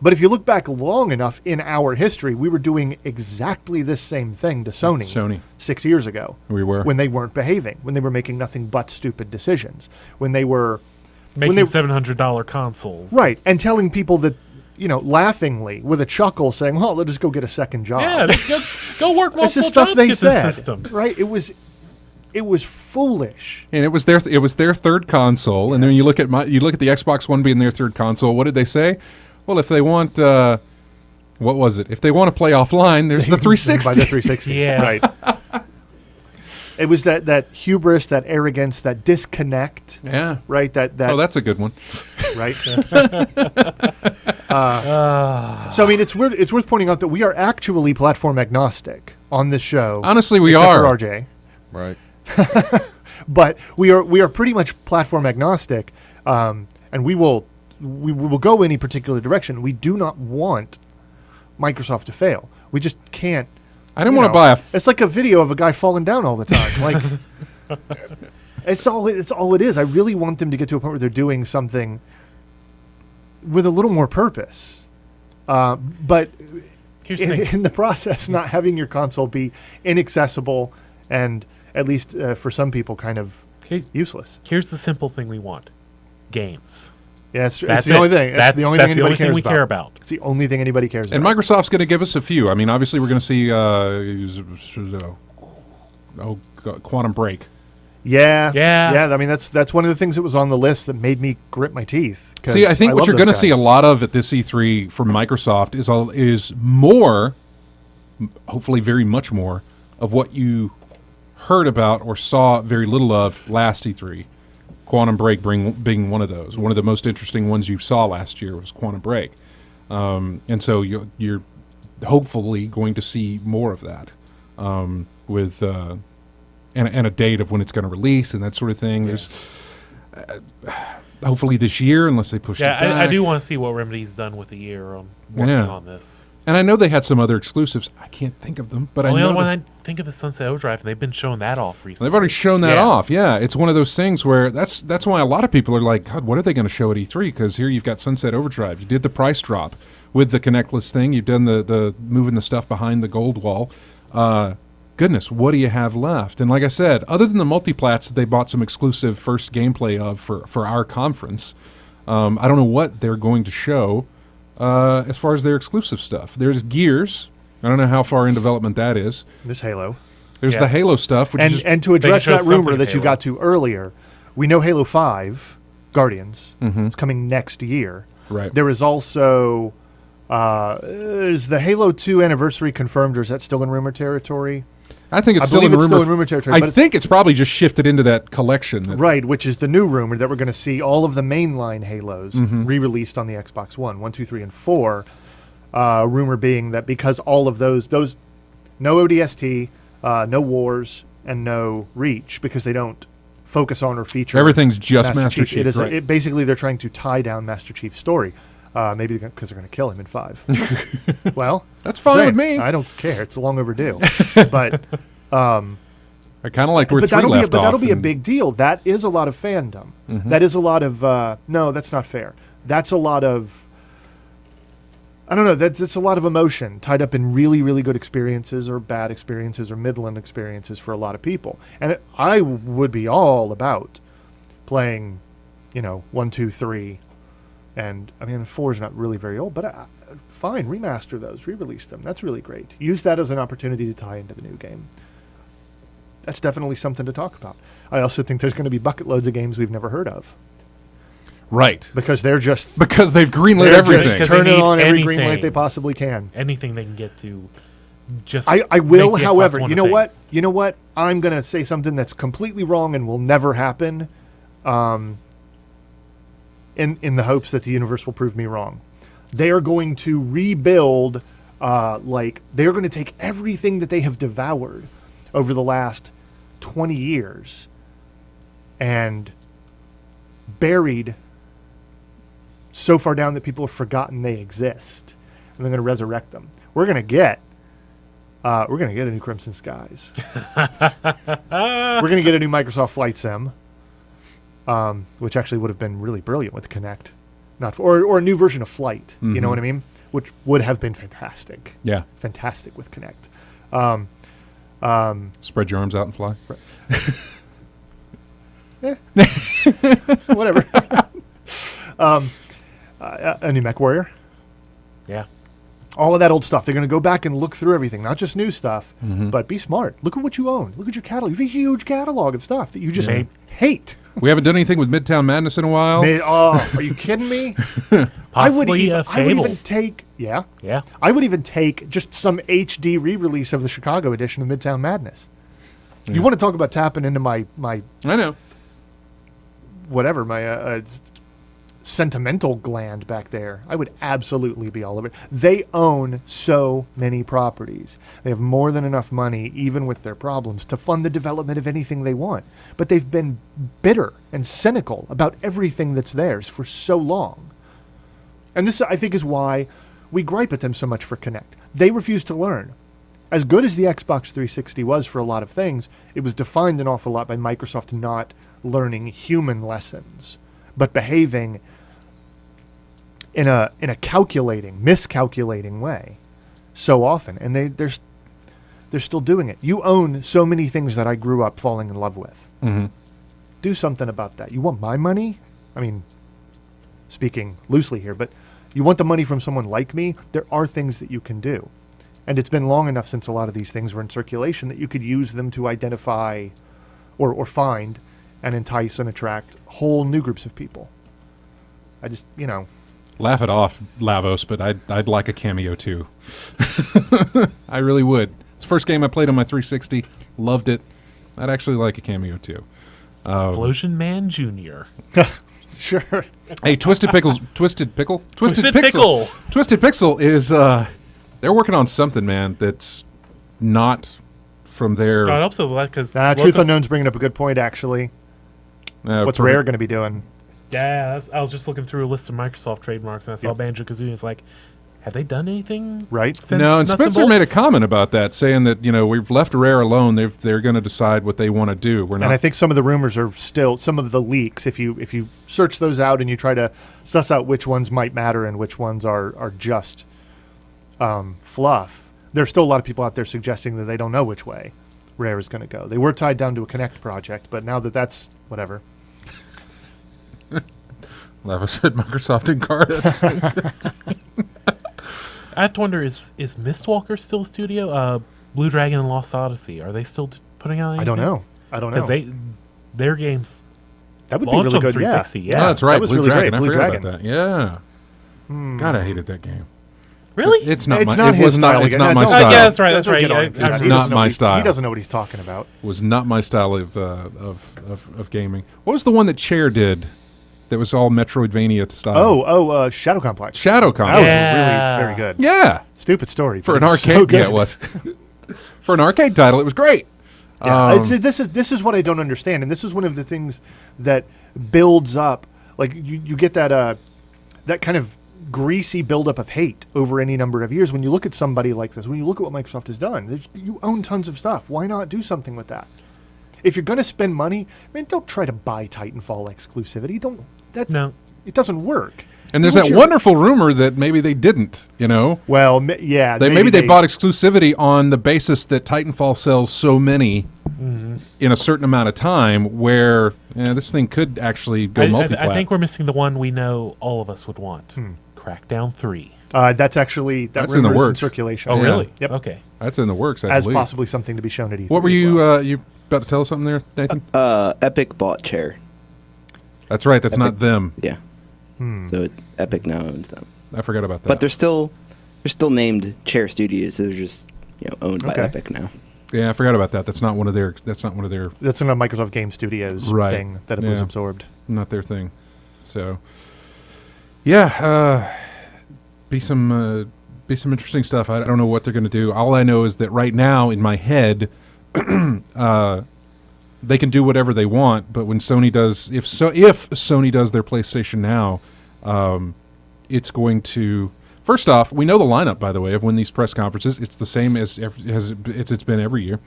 But if you look back long enough in our history, we were doing exactly this same thing to Sony 6 years ago. We were. When they weren't behaving, when they were making nothing but stupid decisions, when they were making $700 consoles. Right, and telling people that, laughingly, with a chuckle, saying, "Oh, let's just go get a second job." Yeah, go work multiple This is stuff jobs they to get said, this system. right? It was foolish. And it was their third console. And then you look at the Xbox One being their third console. What did they say? Well, if they want, what was it? If they want to play offline, there's the 360. By the 360, Yeah. right. It was that hubris, that arrogance, that disconnect. Yeah. Right. That. Oh, that's a good one. Right. So I mean, it's worth pointing out that we are actually platform agnostic on this show. Honestly, we except are. for RJ. Right. But we are pretty much platform agnostic, and we will go any particular direction. We do not want Microsoft to fail. We just can't. I didn't want to buy it's like a video of a guy falling down all the time. Like it's all it is. I really want them to get to a point where they're doing something with a little more purpose. But in the process, not having your console be inaccessible and at least for some people kind of useless. Here's the simple thing we want: games. Yeah, it's the only thing. That's the only thing anybody cares we care about. It's the only thing anybody cares And about. Microsoft's going to give us a few. I mean, obviously, we're going to see Quantum Break. Yeah. I mean, that's one of the things that was on the list that made me grit my teeth. See, I think what you're going to see a lot of at this E3 from Microsoft is more, hopefully very much more, of what you heard about or saw very little of last E3. Quantum Break being one of those. One of the most interesting ones you saw last year was Quantum Break. And so you're hopefully going to see more of that with and a date of when it's going to release and that sort of thing. Yeah. hopefully this year, unless they push it back. I do want to see what Remedy's done with a year working on this. And I know they had some other exclusives. I can't think of them, but I know the only one I think of is Sunset Overdrive, and they've been showing that off recently. They've already shown that off. Yeah, it's one of those things where that's why a lot of people are like, God, what are they going to show at E3? Because here you've got Sunset Overdrive. You did the price drop with the connectless thing. You've done the moving the stuff behind the gold wall. Goodness, what do you have left? And like I said, other than the multiplats that they bought some exclusive first gameplay of for our conference, I don't know what they're going to show as far as their exclusive stuff. There's Gears. I don't know how far in development that is. There's Halo. There's the Halo stuff. Which and to address that rumor that you got to earlier, we know Halo 5, Guardians, is coming next year. Right. There is also, is the Halo 2 anniversary confirmed, or is that still in rumor territory? I think it's still in rumor territory. I think it's probably just shifted into that collection. Right, which is the new rumor that we're going to see all of the mainline Halos re-released on the Xbox One, 1, 2, 3, and 4. Rumor being that because all of those no ODST, no Wars, and no Reach, because they don't focus on or feature. Everything's just Master Chief. It is right. Basically, they're trying to tie down Master Chief's story. Maybe because they're going to kill him in 5. Well, that's fine with me. I don't care. It's long overdue. But I kind of like where 3 left off. But that'll be a big deal. That is a lot of fandom. That is a lot of no, that's not fair. That's a lot of I don't know. That's a lot of emotion tied up in really, really good experiences or bad experiences or midland experiences for a lot of people. And I would be all about playing, 1, 2, 3. And, 4 is not really very old, but fine, remaster those, re-release them. That's really great. Use that as an opportunity to tie into the new game. That's definitely something to talk about. I also think there's going to be bucket loads of games we've never heard of. Right. Because they're just... Because they've greenlit everything. Just turning on every green light they possibly can. Anything they can get to just... I will, however, you know what? You know what? I'm going to say something that's completely wrong and will never happen in the hopes that the universe will prove me wrong. They are going to rebuild, they are going to take everything that they have devoured over the last 20 years and buried so far down that people have forgotten they exist, and they're going to resurrect them. We're going to get a new Crimson Skies. We're going to get a new Microsoft Flight Sim, which actually would have been really brilliant with Kinect, or a new version of Flight. You know what I mean? Which would have been fantastic. Yeah, fantastic with Kinect. Spread your arms out and fly. Whatever. A new Mech Warrior. Yeah. All of that old stuff. They're going to go back and look through everything, not just new stuff, but be smart. Look at what you own. Look at your catalog. You have a huge catalog of stuff that you just hate. We haven't done anything with Midtown Madness in a while. Are you kidding me? I would even take just some HD re-release of the Chicago edition of Midtown Madness. Yeah. You want to talk about tapping into my I know. Whatever, my sentimental gland back there. I would absolutely be all over it. They own so many properties. They have more than enough money, even with their problems, to fund the development of anything they want. But they've been bitter and cynical about everything that's theirs for so long. And this, I think, is why we gripe at them so much for Kinect. They refuse to learn. As good as the Xbox 360 was for a lot of things, it was defined an awful lot by Microsoft not learning human lessons, but behaving in a miscalculating way so often. And they're still doing it. You own so many things that I grew up falling in love with. Do something about that. You want my money? I mean, speaking loosely here, but you want the money from someone like me? There are things that you can do. And it's been long enough since a lot of these things were in circulation that you could use them to identify or find and entice and attract whole new groups of people. I just, Laugh it off, Lavos, but I'd like a cameo too. I really would. It's the first game I played on my 360. Loved it. I'd actually like a cameo too. Explosion Man Jr. Sure. Hey, Twisted Pickle. Twisted Pixel is they're working on something, man, that's not from their... God, I hope so, because... Truth Unknown's bringing up a good point, actually. What's Rare going to be doing? Yeah, I was just looking through a list of Microsoft trademarks, and I saw Yep. Banjo-Kazooie. It's like, have they done anything? Right. Since No, and Nuts Spencer made a Bolts? comment about that, saying that we've left Rare alone. They're going to decide what they want to do. We're not. And I think some of the rumors are still some of the leaks. If you search those out and you try to suss out which ones might matter and which ones are just fluff, there's still a lot of people out there suggesting that they don't know which way Rare is going to go. They were tied down to a Kinect project, but now that's whatever. Lava said Microsoft Encarta. I have to wonder, is Mistwalker still a studio? Blue Dragon and Lost Odyssey, are they still putting out anything? I don't know. Because their games That would be launched really on good. 360. Yeah. Yeah. Oh, that's right. That was Blue really Dragon. great. I Blue forgot Dragon. about that. Yeah. God, I hated that game. Really? It's not. It's my, not it his was not. style. It's Again, not my don't- style. yeah, that's right. That's don't right. get on Yeah, his I side. It's He not doesn't know my what he- style. He doesn't know what he's talking about. Was not my style of gaming. What was the one that Chair did? That was all Metroidvania style. Shadow Complex. Shadow That Complex. was Yeah. really very good. Yeah, Stupid story for but an it was so arcade. good. Yeah, it was. For an arcade title, it was great. Yeah, this is what I don't understand, and this is one of the things that builds up. Like you get that kind of greasy buildup of hate over any number of years when you look at somebody like this. When you look at what Microsoft has done, you own tons of stuff. Why not do something with that? If you're going to spend money, don't try to buy Titanfall exclusivity. Don't. No. It doesn't work. And there's Do what that you're- wonderful rumor that maybe they didn't. Well, yeah. Maybe they bought exclusivity on the basis that Titanfall sells so many in a certain amount of time, where this thing could actually go multi-plat. I think we're missing the one we know all of us would want. Crackdown 3. That's actually That's in the rumor is in works. circulation. Oh, Yeah. really? Yep. Okay. That's in the works. I As believe. possibly something to be shown at E3. What were as you? well. You about to tell us something there, Nathan? Epic bought Chair. That's right. That's Epic. not them. Yeah. So Epic now owns them. I forgot about that. But they're still named Chair Studios. So they're just owned by Okay. Epic now. Yeah, I forgot about that. That's not one of their. That's not one of their. That's in a Microsoft Game Studios Right. thing that it was Yeah. absorbed. Not their thing. So, yeah, be some interesting stuff. I don't know what they're going to do. All I know is that right now in my head, they can do whatever they want. But when Sony does, if Sony does their PlayStation Now, it's going to. First off, we know the lineup, by the way, of when these press conferences. It's the same as it's been every year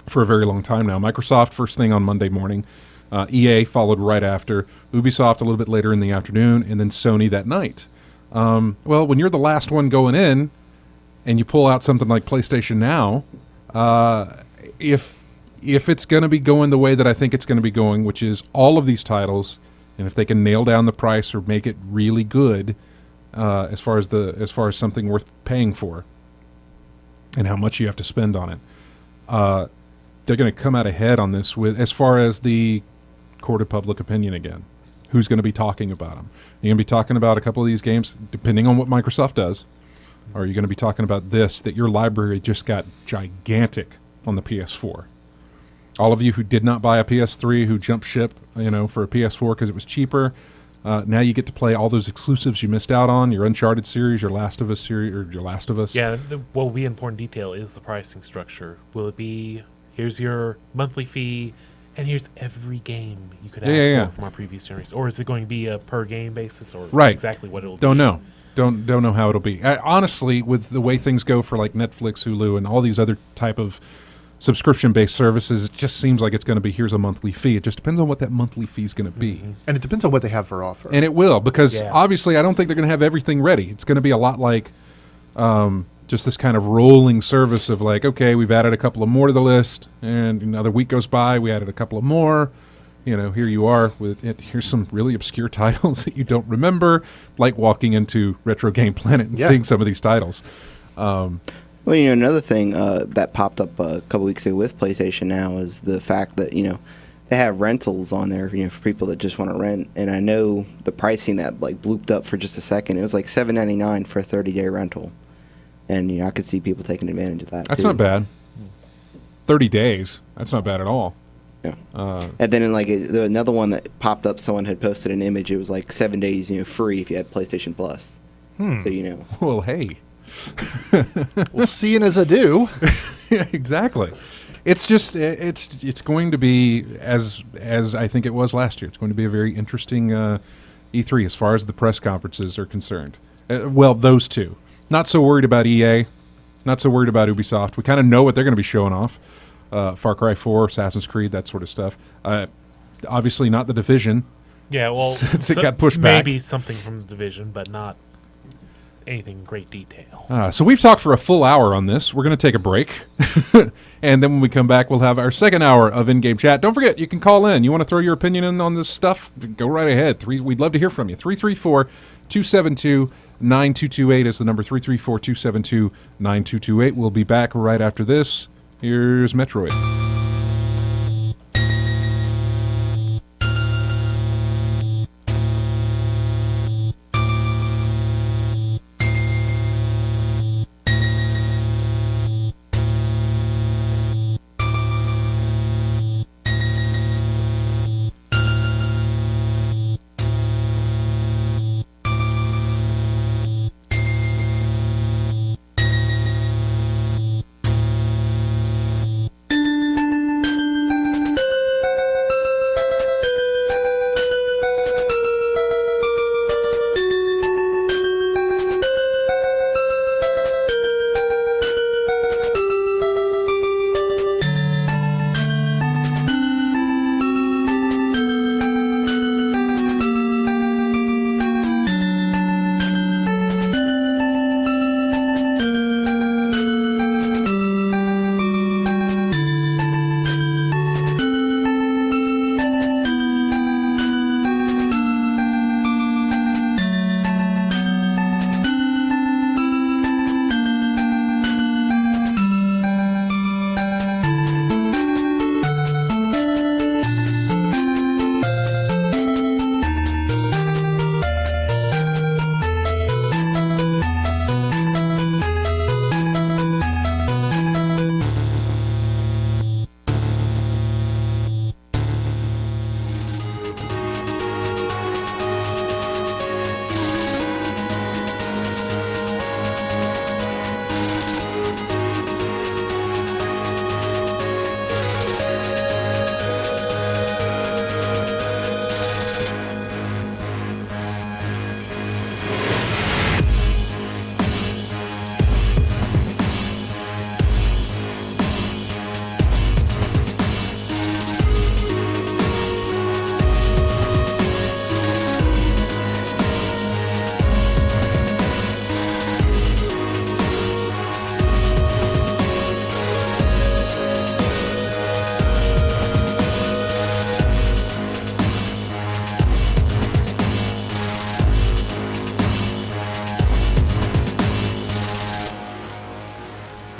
for a very long time now. Microsoft first thing on Monday morning. EA followed right after, Ubisoft a little bit later in the afternoon, and then Sony that night. Well, when you're the last one going in, and you pull out something like PlayStation Now, if it's going to be going the way that I think it's going to be going, which is all of these titles, and if they can nail down the price or make it really good, as far as something worth paying for, and how much you have to spend on it, they're going to come out ahead on this with as far as the court of public opinion again. Who's going to be talking about them? You're going to be talking about a couple of these games, depending on what Microsoft does, or are you going to be talking about this, that your library just got gigantic on the PS4? All of you who did not buy a PS3, who jumped ship, for a PS4 because it was cheaper, now you get to play all those exclusives you missed out on, your Uncharted series, your Last of Us series, or your Last of Us. Yeah, what will be in important detail is the pricing structure. Will it be, here's your monthly fee, and here's every game you could ask for from our previous generations? Or is it going to be a per game basis, or exactly what it'll be? Don't know. Don't know how it'll be. Honestly, with the way things go for like Netflix, Hulu, and all these other type of subscription-based services, it just seems like it's going to be, here's a monthly fee. It just depends on what that monthly fee is going to be. And it depends on what they have for offer. And it will, because obviously I don't think they're going to have everything ready. It's going to be a lot like just this kind of rolling service of like, okay, we've added a couple of more to the list, and another week goes by, we added a couple of more. Here you are with it. Here's some really obscure titles that you don't remember, like walking into Retro Game Planet and seeing some of these titles. Well, another thing that popped up a couple weeks ago with PlayStation Now is the fact that, they have rentals on there, for people that just want to rent. And I know the pricing that blooped up for just a second. It was like $7.99 for a 30-day rental. And, I could see people taking advantage of that. That's too. not bad. 30 days. That's not bad at all. Yeah. And then in another one that popped up, someone had posted an image. It was like 7 days, free if you had PlayStation Plus. So, Well, hey. Well, seeing as I do. Yeah, exactly. It's just it's going to be as I think it was last year. It's going to be a very interesting E3 as far as the press conferences are concerned. Well, those two. Not so worried about EA. Not so worried about Ubisoft. We kind of know what they're going to be showing off. Far Cry 4, Assassin's Creed, that sort of stuff. Obviously not The Division. Yeah, well, Since it got pushed back. Maybe something from The Division, but not anything in great detail. So we've talked for a full hour on this. We're going to take a break. And then when we come back, we'll have our second hour of in-game chat. Don't forget, you can call in. You want to throw your opinion in on this stuff? Go right ahead. We'd love to hear from you. 334-272-9228 is the number. 334-272-9228. We'll be back right after this. Here's Metroid.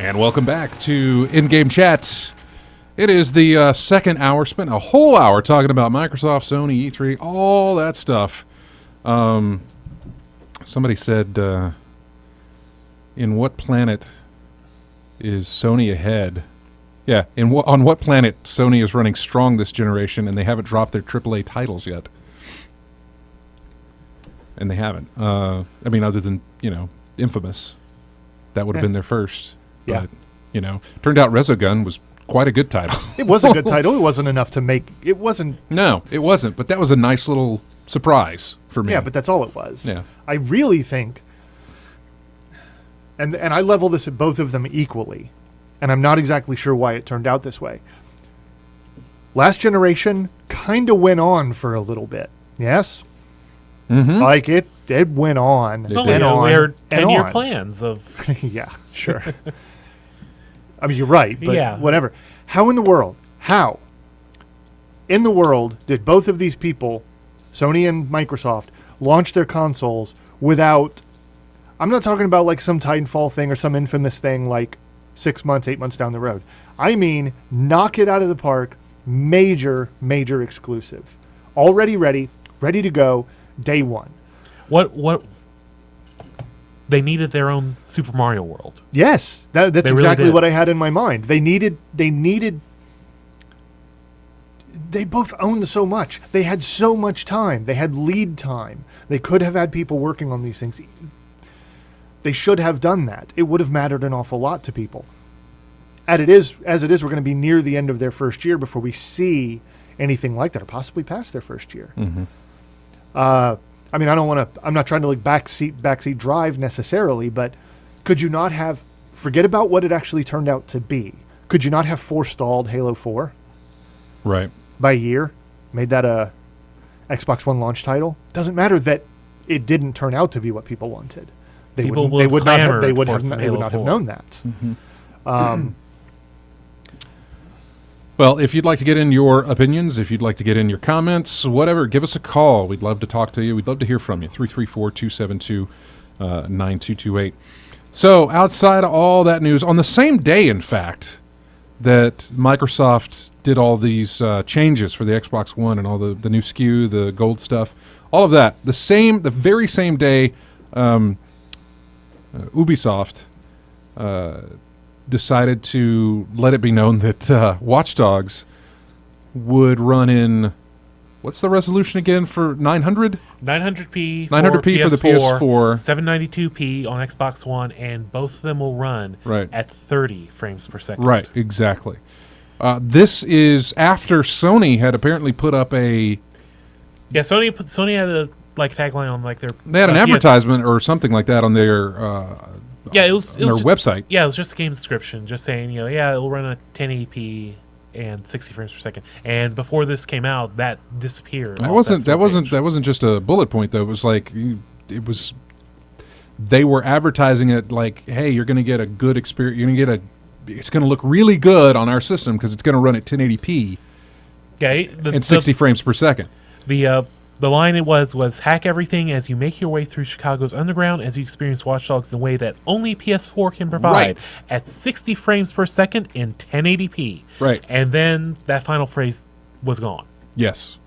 And welcome back to In-Game Chats. It is the second hour. Spent a whole hour talking about Microsoft, Sony, E3, all that stuff. Somebody said, in what planet is Sony ahead? Yeah, on what planet Sony is running strong this generation and they haven't dropped their AAA titles yet? And they haven't. I mean, other than, Infamous. That would have been their first. Yeah. But, turned out Resogun was quite a good title. It was a good title. It wasn't enough to make... It wasn't... No, it wasn't. But that was a nice little surprise for me. Yeah, but that's all it was. Yeah. I really think... And I level this at both of them equally. And I'm not exactly sure why it turned out this way. Last generation kind of went on for a little bit. Yes? Mm-hmm. Like, it went on. Oh, and yeah, on. we had and 10-year on. plans of... Yeah, sure. I mean, you're right, but Yeah. whatever. How in the world did both of these people, Sony and Microsoft, launch their consoles without... I'm not talking about like some Titanfall thing or some infamous thing like 6 months, 8 months down the road. I mean, knock it out of the park, major exclusive. Already ready to go, day one. What they needed their own Super Mario World. Yes, that's They really exactly did. what I had in my mind. They both owned so much. They had so much time. They had lead time. They could have had people working on these things. They should have done that. It would have mattered an awful lot to people. as it is, we're going to be near the end of their first year before we see anything like that, or possibly past their first year. Mm-hmm. I mean, I'm not trying to like backseat drive necessarily, but could you not have, forget about what it actually turned out to be. Could you not have forestalled Halo 4? Right. By a year? Made that a Xbox One launch title? Doesn't matter that it didn't turn out to be what people wanted. They would not have known that. Mm-hmm. Well, if you'd like to get in your opinions, if you'd like to get in your comments, whatever, give us a call. We'd love to talk to you. We'd love to hear from you. 334-272-9228. So outside of all that news, on the same day, in fact, that Microsoft did all these changes for the Xbox One and all the new SKU, the gold stuff, all of that, the very same day, Ubisoft decided to let it be known that Watch Dogs would run in, what's the resolution again for 900? 900p 900p for the PS4, 792p on Xbox One, and both of them will run at 30 frames per second. Right, exactly. This is after Sony had apparently put up a... Yeah, Sony had a tagline on their... They had an advertisement or something like that on their... it was their website. Yeah, it was just a game description, just saying, it will run at 1080p and 60 frames per second. And before this came out, that disappeared. That wasn't just a bullet point though. It was they were advertising it like, hey, you're going to get a good experience. You're going to get it's going to look really good on our system because it's going to run at 1080p. And 60 frames per second. The line it was hack everything as you make your way through Chicago's underground as you experience Watch Dogs in a way that only PS4 can provide at 60 frames per second in 1080p. Right. And then that final phrase was gone. Yes.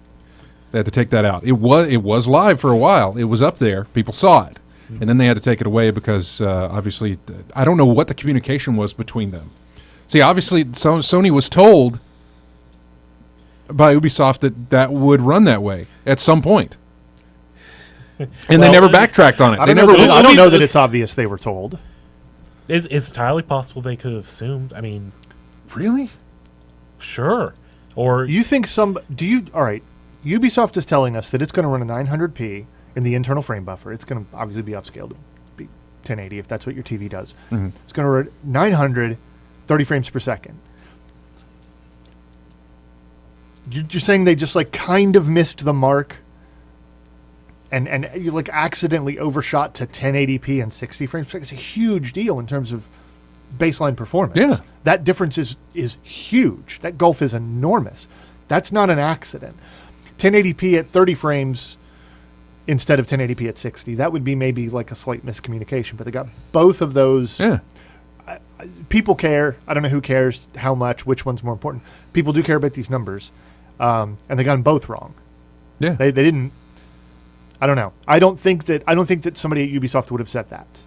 They had to take that out. It was live for a while. It was up there. People saw it. Mm-hmm. And then they had to take it away because obviously I don't know what the communication was between them. See, obviously Sony was told by Ubisoft that would run that way at some point. And they never backtracked on it. I don't know that it's obvious they were told. It's entirely possible they could have assumed. I mean... Really? Sure. Or... You think all right, Ubisoft is telling us that it's going to run a 900p in the internal frame buffer. It's going to obviously be upscaled to be 1080 if that's what your TV does. Mm-hmm. It's going to run 900, 30 frames per second. You're saying they just kind of missed the mark and you accidentally overshot to 1080p and 60 frames per second. It's a huge deal in terms of baseline performance. Yeah. That difference is huge. That gulf is enormous. That's not an accident. 1080p at 30 frames instead of 1080p at 60. That would be maybe a slight miscommunication, but they got both of those. Yeah. People care. I don't know who cares how much, which one's more important. People do care about these numbers. And they got them both wrong. Yeah. They didn't. I don't know. I don't think that somebody at Ubisoft would have said that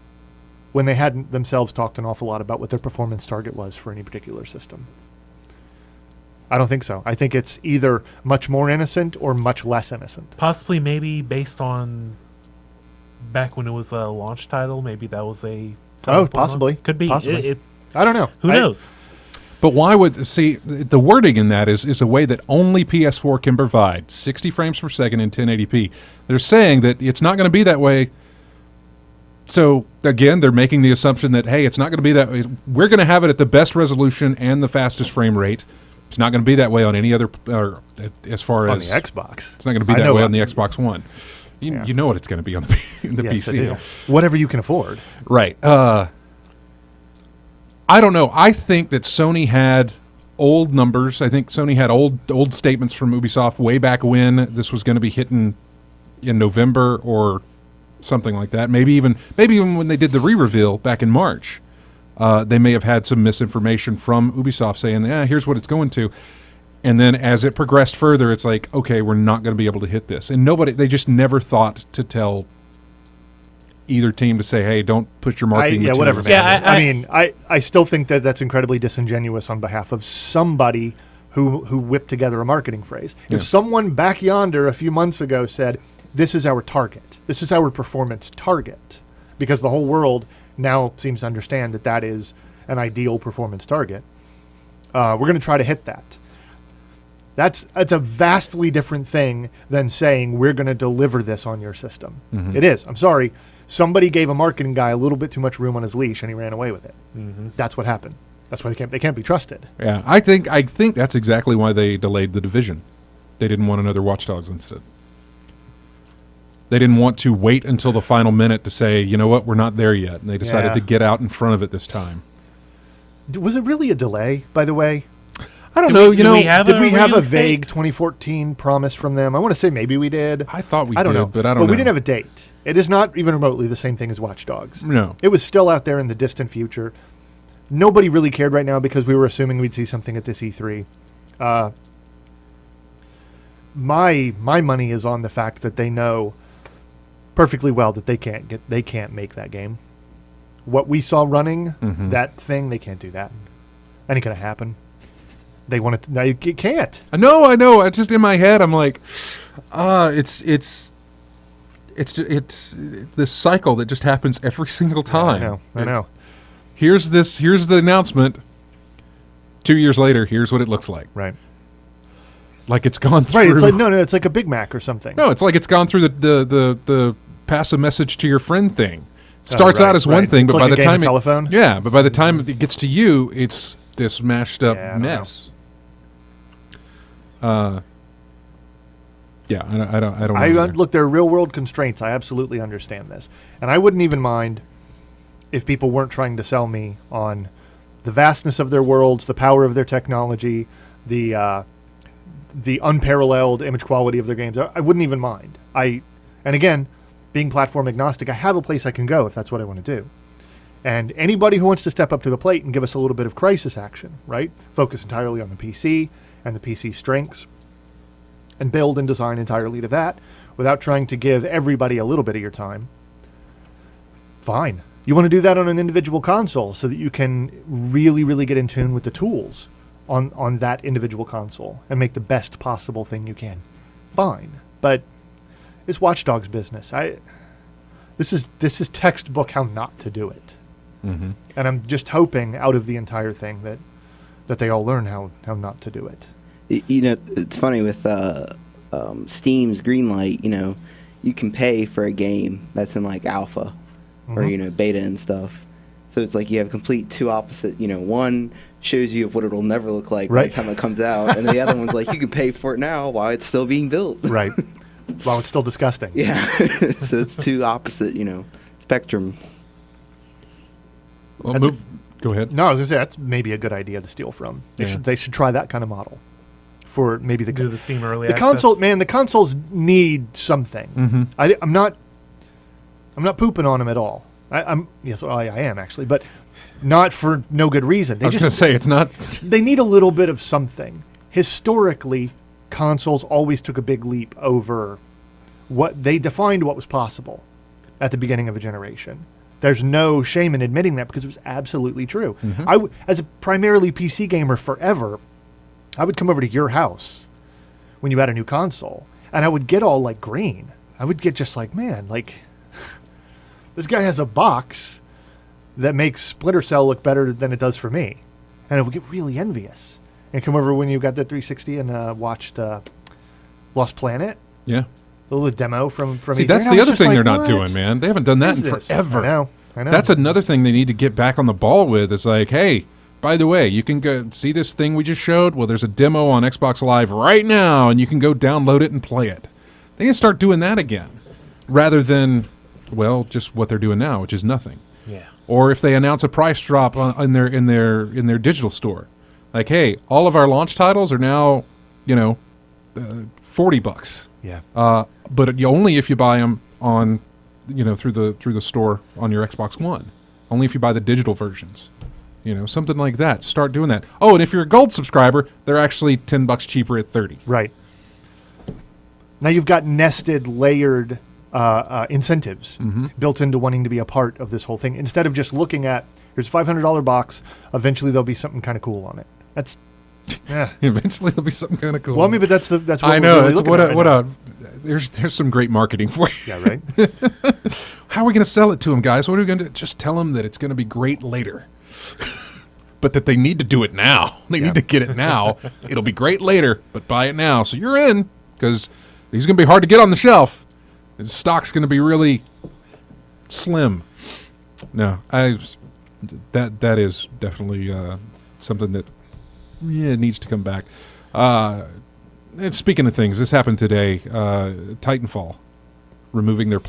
when they hadn't themselves talked an awful lot about what their performance target was for any particular system. I don't think so. I think it's either much more innocent or much less innocent. Possibly, maybe based on back when it was a launch title, maybe that was a... possibly. Could be. Possibly. I don't know. Who knows? But why would... See, the wording in that is a way that only PS4 can provide. 60 frames per second in 1080p. They're saying that it's not going to be that way. So, again, they're making the assumption that, hey, it's not going to be that way. We're going to have it at the best resolution and the fastest frame rate. It's not going to be that way on any other... as far on as... the Xbox. It's not going to be that way on the Xbox One. You know what it's going to be on the yes, PC. I do. Whatever you can afford. Right. I don't know. I think that Sony had old numbers. I think Sony had old statements from Ubisoft way back when this was going to be hitting in November or something like that. Maybe even when they did the re-reveal back in March, they may have had some misinformation from Ubisoft saying, here's what it's going to. And then as it progressed further, it's like, okay, we're not going to be able to hit this. And they just never thought to tell either team to say, hey, don't push your marketing material. Whatever. Yeah, I still think that that's incredibly disingenuous on behalf of somebody who whipped together a marketing phrase. Yeah. If someone back yonder a few months ago said, this is our target, this is our performance target, because the whole world now seems to understand that is an ideal performance target, We're going to try to hit that. That's a vastly different thing than saying we're going to deliver this on your system. It is. I'm sorry. Somebody gave a marketing guy a little bit too much room on his leash, and he ran away with it. That's what happened. That's why they can't be trusted. Yeah, I think that's exactly why they delayed the Division. They didn't want another Watch Dogs incident. They didn't want to wait until the final minute to say, you know what, we're not there yet, and they decided to get out in front of it this time. Was it really a delay, by the way? I don't know. Did we have a vague 2014 promise from them? I want to say maybe we did. I thought we did, but I don't know. But we didn't have a date. It is not even remotely the same thing as Watch Dogs. No. It was still out there in the distant future. Nobody really cared right now because we were assuming we'd see something at this E3. My money is on the fact that they know perfectly well that they can't make that game. What we saw running that thing, they can't do that. Ain't gonna happen. They want it. It can't. I know. It's just in my head. I'm like, it's this cycle that just happens every single time. Yeah, I know. Here's the announcement. 2 years later, here's what it looks like. Right. Like it's gone through. Right. It's like it's like a Big Mac or something. No, it's like it's gone through the pass a message to your friend thing. Starts out as one thing, it's but like by the time telephone. but by the time it gets to you, it's this mashed up mess. I don't. Look, there are real world constraints. I absolutely understand this, and I wouldn't even mind if people weren't trying to sell me on the vastness of their worlds, the power of their technology, the unparalleled image quality of their games. I wouldn't even mind. And again, being platform agnostic, I have a place I can go if that's what I want to do. And anybody who wants to step up to the plate and give us a little bit of crisis action, right? Focus entirely on the PC and the PC strengths and build and design entirely to that without trying to give everybody a little bit of your time. Fine. You want to do that on an individual console so that you can really, really get in tune with the tools on that individual console and make the best possible thing you can. Fine. But it's Watch Dogs business. This is textbook how not to do it. And I'm just hoping out of the entire thing that they all learn how not to do it. You know, it's funny with Steam's Greenlight, you know, you can pay for a game that's in like alpha or, you know, beta and stuff. So it's like you have complete two opposite, you know, one shows you what it'll never look like by the time it comes out, and the other one's like you can pay for it now while it's still being built. Right. While it's still disgusting. Yeah. So it's two opposite, you know, spectrums. Well, go ahead. No, I was going to say that's maybe a good idea to steal from. They should try that kind of model for maybe the Steam early access. console. Man, the consoles need something. I'm not pooping on them at all. I am actually, but not for no good reason. I was going to say it's not. They need a little bit of something. Historically, consoles always took a big leap over what they defined what was possible at the beginning of a generation. There's no shame in admitting that because it was absolutely true. As a primarily PC gamer forever, I would come over to your house when you had a new console, and I would get all like green. I would get just like, man, like this guy has a box that makes Splinter Cell look better than it does for me, and I would get really envious. And come over when you got the 360 and watched Lost Planet. Yeah. The little demo from See, that's the other thing they're not doing, man. They haven't done that in forever. I know. That's another thing they need to get back on the ball with. Is like, hey, by the way, you can go see this thing we just showed? Well, there's a demo on Xbox Live right now, and you can go download it and play it. They can start doing that again, rather than, well, just what they're doing now, which is nothing. Yeah. Or if they announce a price drop in their digital store, like, hey, all of our launch titles are now, $40. Yeah. But only if you buy them on, through the store on your Xbox One. Only if you buy the digital versions. Something like that. Start doing that. Oh, and if you're a gold subscriber, they're actually $10 cheaper at $30. Right. Now you've got nested, layered incentives built into wanting to be a part of this whole thing. Instead of just looking at, here's a $500 box, eventually there'll be something kind of cool on it. That's... Yeah. Eventually there'll be something kind of cool. Well, I mean, but that's what I know. We're really There's some great marketing for you. Yeah, right. How are we going to sell it to them, guys? What are we going to do? Just tell them that it's going to be great later. but that they need to do it now. They need to get it now. It'll be great later, but buy it now. So you're in, because these are going to be hard to get on the shelf. The stock's going to be really slim. No, that is definitely something that needs to come back. And speaking of things, this happened today. Titanfall removing their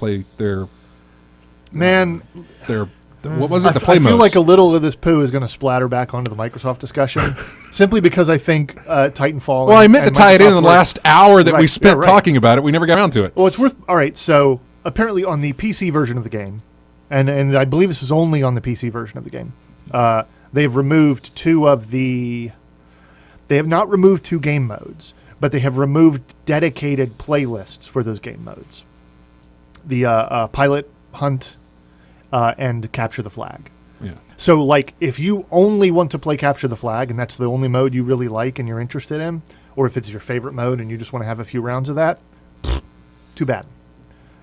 what was it? The play I feel modes. like a little of this poo is going to splatter back onto the Microsoft discussion, simply because I think Titanfall. Well, I meant to tie it in Microsoft the last hour that we Right, spent yeah, right. talking about it. We never got around to it. Well, it's worth. All right, so apparently on the PC version of the game, and I believe this is only on the PC version of the game, they've removed two of the. They have not removed two game modes, but they have removed dedicated playlists for those game modes. The pilot hunt and capture the flag. Yeah. So, like, if you only want to play capture the flag, and that's the only mode you really like and you're interested in, or if it's your favorite mode and you just want to have a few rounds of that, too bad.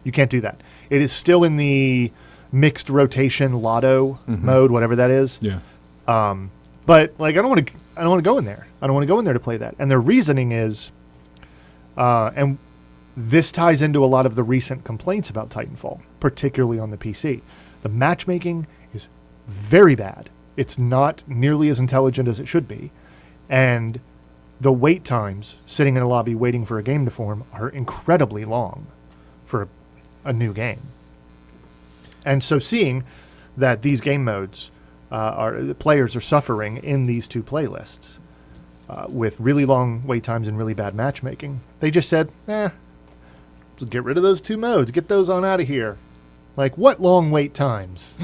You can't do that. It is still in the mixed rotation lotto mode, whatever that is. Yeah. But like, I don't want to go in there. I don't want to go in there to play that. And their reasoning is, and this ties into a lot of the recent complaints about Titanfall, particularly on the PC. The matchmaking is very bad. It's not nearly as intelligent as it should be. And the wait times sitting in a lobby waiting for a game to form are incredibly long for a new game. And so seeing that these game modes the players are suffering in these two playlists with really long wait times and really bad matchmaking, they just said, get rid of those two modes. Get those on out of here. Like, what long wait times?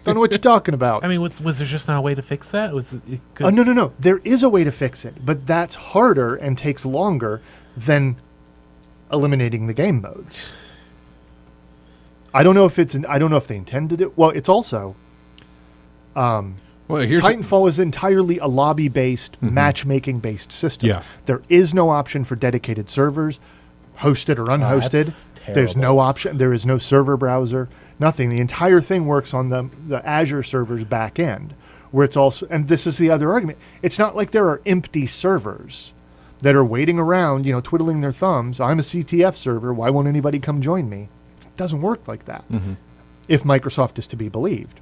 Don't know what you're talking about. I mean, was there just not a way to fix that? Was it Oh, no. There is a way to fix it, but that's harder and takes longer than eliminating the game modes. I don't know if they intend to do. Well, it's also Titanfall is entirely a lobby-based, matchmaking-based system. Yeah. There is no option for dedicated servers, hosted or unhosted. that's There's terrible. no option. There is no server browser. Nothing. The entire thing works on the Azure server's back end, where it's also. And this is the other argument. It's not like there are empty servers that are waiting around, twiddling their thumbs. I'm a CTF server. Why won't anybody come join me? It doesn't work like that. If Microsoft is to be believed.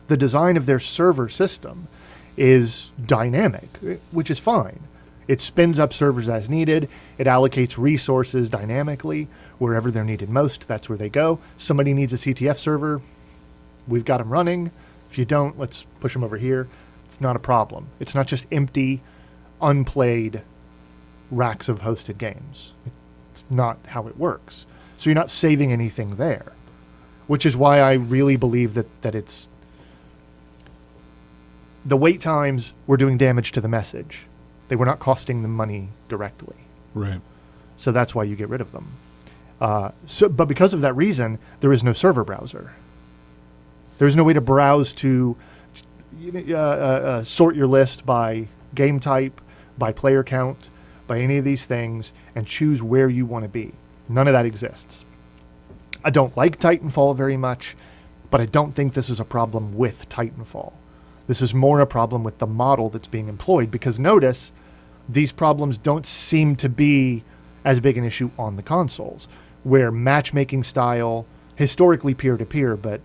The design of their server system is dynamic, which is fine. It spins up servers as needed. It allocates resources dynamically wherever they're needed most. That's where they go. Somebody needs a CTF server. We've got them running. If you don't, let's push them over here. It's not a problem. It's not just empty, unplayed racks of hosted games. It's not how it works. So you're not saving anything there, which is why I really believe that it's the wait times were doing damage to the message. They were not costing them money directly. Right. So that's why you get rid of them. But because of that reason, there is no server browser. There's no way to browse to sort your list by game type, by player count, by any of these things, and choose where you want to be. None of that exists. I don't like Titanfall very much, but I don't think this is a problem with Titanfall. This is more a problem with the model that's being employed, because notice these problems don't seem to be as big an issue on the consoles, where matchmaking style, historically peer-to-peer, but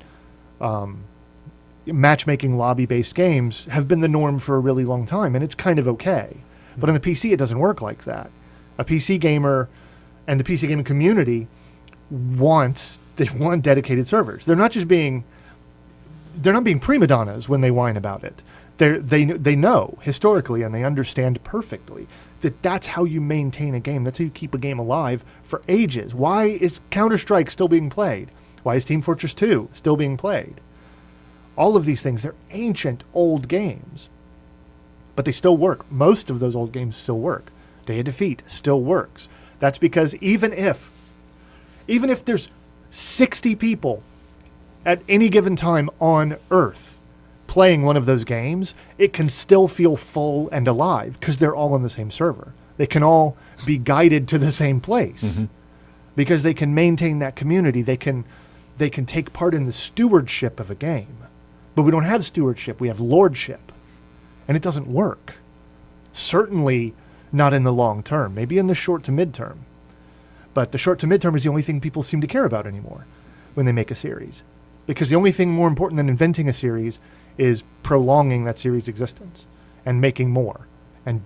matchmaking lobby-based games have been the norm for a really long time, and it's kind of okay. But on the PC, it doesn't work like that. A PC gamer and the PC gaming community want dedicated servers. They're not being prima donnas when they whine about it. They know historically, and they understand perfectly that that's how you maintain a game. That's how you keep a game alive for ages. Why is Counter-Strike still being played? Why is Team Fortress 2 still being played? All of these things, they're ancient, old games. But they still work. Most of those old games still work. Day of Defeat still works. That's because even if there's 60 people at any given time on Earth playing one of those games, it can still feel full and alive because they're all on the same server. They can all be guided to the same place because they can maintain that community. They can take part in the stewardship of a game. But we don't have stewardship. We have lordship. and it doesn't work. Certainly not in the long term, maybe in the short to mid-term. But the short to mid-term is the only thing people seem to care about anymore when they make a series. Because the only thing more important than inventing a series is prolonging that series' existence and making more and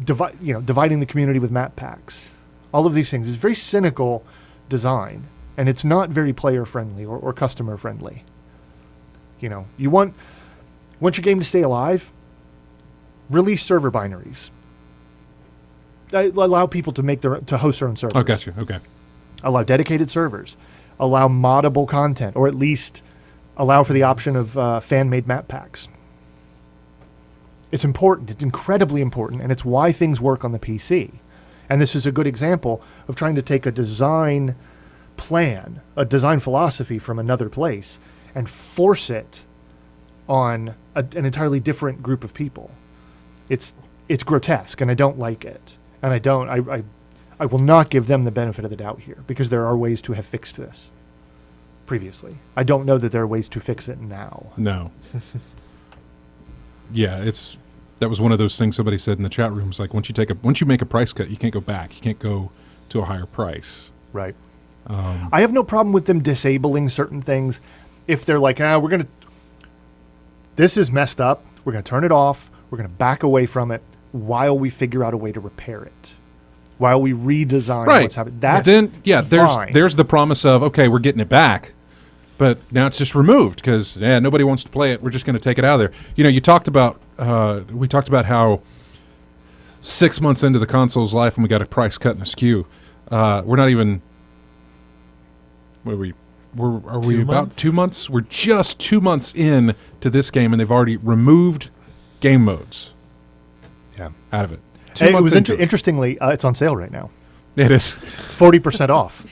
dividing the community with map packs. All of these things is very cynical design, and it's not very player-friendly or customer-friendly. You want your game to stay alive, release server binaries. Allow people to host their own servers. Oh, gotcha. Okay. Allow dedicated servers. Allow moddable content, or at least allow for the option of fan-made map packs. It's important. It's incredibly important, and it's why things work on the PC. And this is a good example of trying to take a design plan, a design philosophy from another place, and force it on an entirely different group of people. It's grotesque, and I don't like it. And I will not give them the benefit of the doubt here, because there are ways to have fixed this previously. I don't know that there are ways to fix it now. No. Yeah, that was one of those things somebody said in the chat room. It's like once you make a price cut, you can't go back. You can't go to a higher price. Right. I have no problem with them disabling certain things if they're like, this is messed up. We're going to turn it off. We're going to back away from it while we figure out a way to repair it, while we redesign what's happening. That's fine. There's the promise of, okay, we're getting it back, but now it's just removed because nobody wants to play it. We're just going to take it out of there. We talked about how 6 months into the console's life and we got a price cut and a SKU. We're not even. Where are we about 2 months? We're just 2 months in to this game, and they've already removed game modes. Out of it. Interestingly, it's on sale right now. It is 40% off,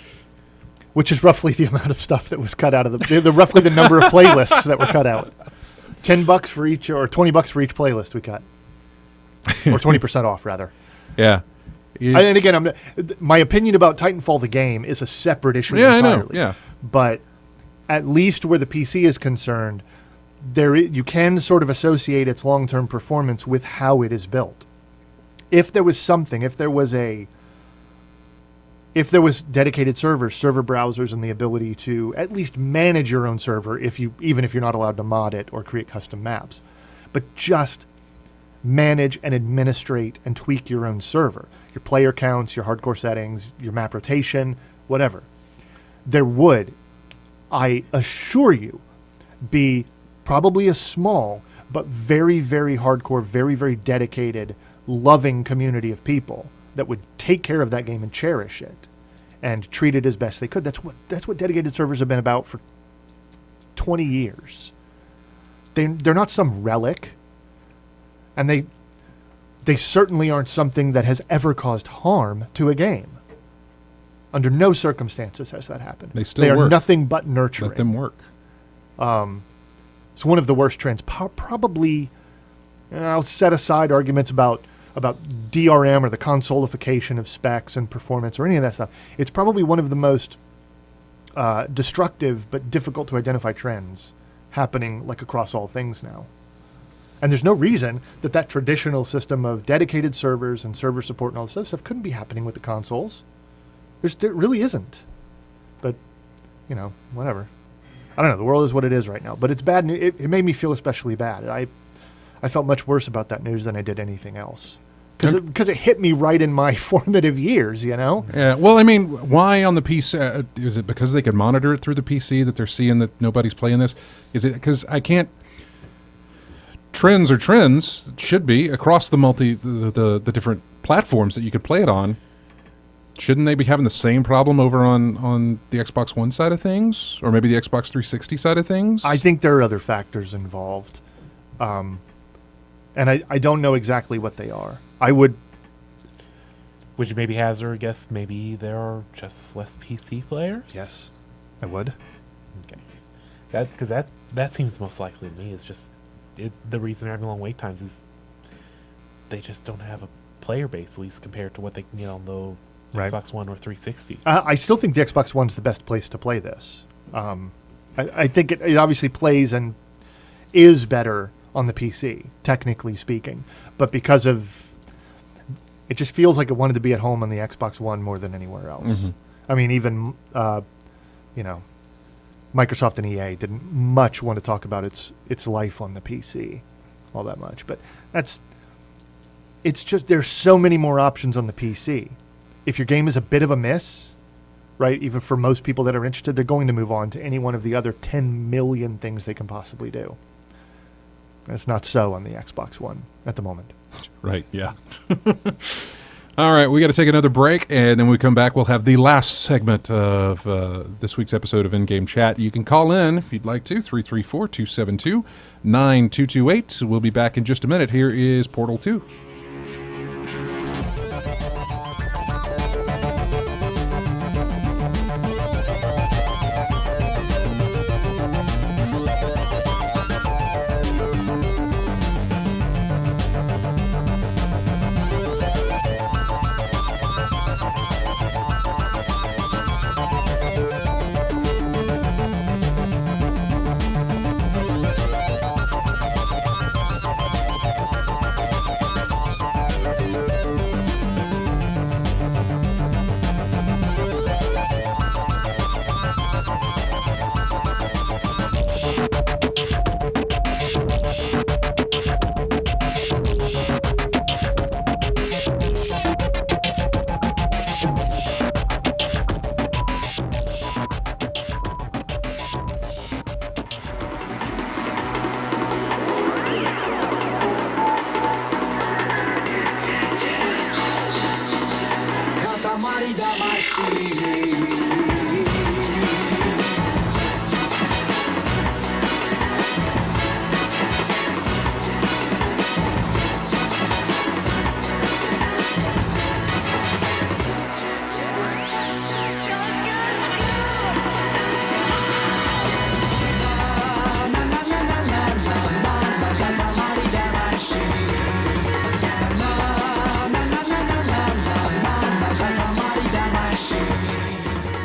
which is roughly the amount of stuff that was cut out of the roughly the number of playlists that were cut out. $10 for each, or $20 for each playlist we cut, or 20% off rather. Yeah. And again, my opinion about Titanfall the game is a separate issue entirely. I know. Yeah. But at least where the PC is concerned, you can sort of associate its long-term performance with how it is built. If there was dedicated servers, server browsers, and the ability to at least manage your own server, even if you're not allowed to mod it or create custom maps, but just manage and administrate and tweak your own server, your player counts, your hardcore settings, your map rotation, whatever, there would, I assure you, be probably a small but very, very hardcore, very, very dedicated, loving community of people that would take care of that game and cherish it and treat it as best they could. That's what dedicated servers have been about for 20 years. They're not some relic, and they certainly aren't something that has ever caused harm to a game. Under no circumstances has that happened. They are nothing but nurturing. Let them work. It's one of the worst trends. Probably, I'll set aside arguments about DRM or the consolification of specs and performance or any of that stuff. It's probably one of the most destructive but difficult to identify trends happening like across all things now. And there's no reason that traditional system of dedicated servers and server support and all this other stuff couldn't be happening with the consoles. There really isn't. But, whatever. I don't know. The world is what it is right now. But it's bad news. It made me feel especially bad. I felt much worse about that news than I did anything else. Because it hit me right in my formative years, Yeah. Well, I mean, why on the PC? Is it because they can monitor it through the PC that they're seeing that nobody's playing this? Is it because I can't? Trends are trends. It should be across the different platforms that you could play it on. Shouldn't they be having the same problem over on the Xbox One side of things, or maybe the Xbox 360 side of things? I think there are other factors involved, and I don't know exactly what they are. Would you maybe hazard a guess? Maybe there are just less PC players. Yes, I would. Okay, because that seems most likely to me. Is just the reason they're having long wait times is they just don't have a player base, at least compared to what they can get on the Xbox One or 360. I still think the Xbox One's the best place to play this. I think it obviously plays and is better on the PC, technically speaking. But because of... It just feels like it wanted to be at home on the Xbox One more than anywhere else. Mm-hmm. I mean, even, Microsoft and EA didn't much want to talk about its life on the PC all that much. But it's just, there's so many more options on the PC. If your game is a bit of a miss, right, even for most people that are interested, they're going to move on to any one of the other 10 million things they can possibly do. And it's not so on the Xbox One at the moment. Right, yeah. All right, we got to take another break, and then when we come back, we'll have the last segment of this week's episode of In-Game Chat. You can call in if you'd like to, 334-272-9228. We'll be back in just a minute. Here is Portal 2.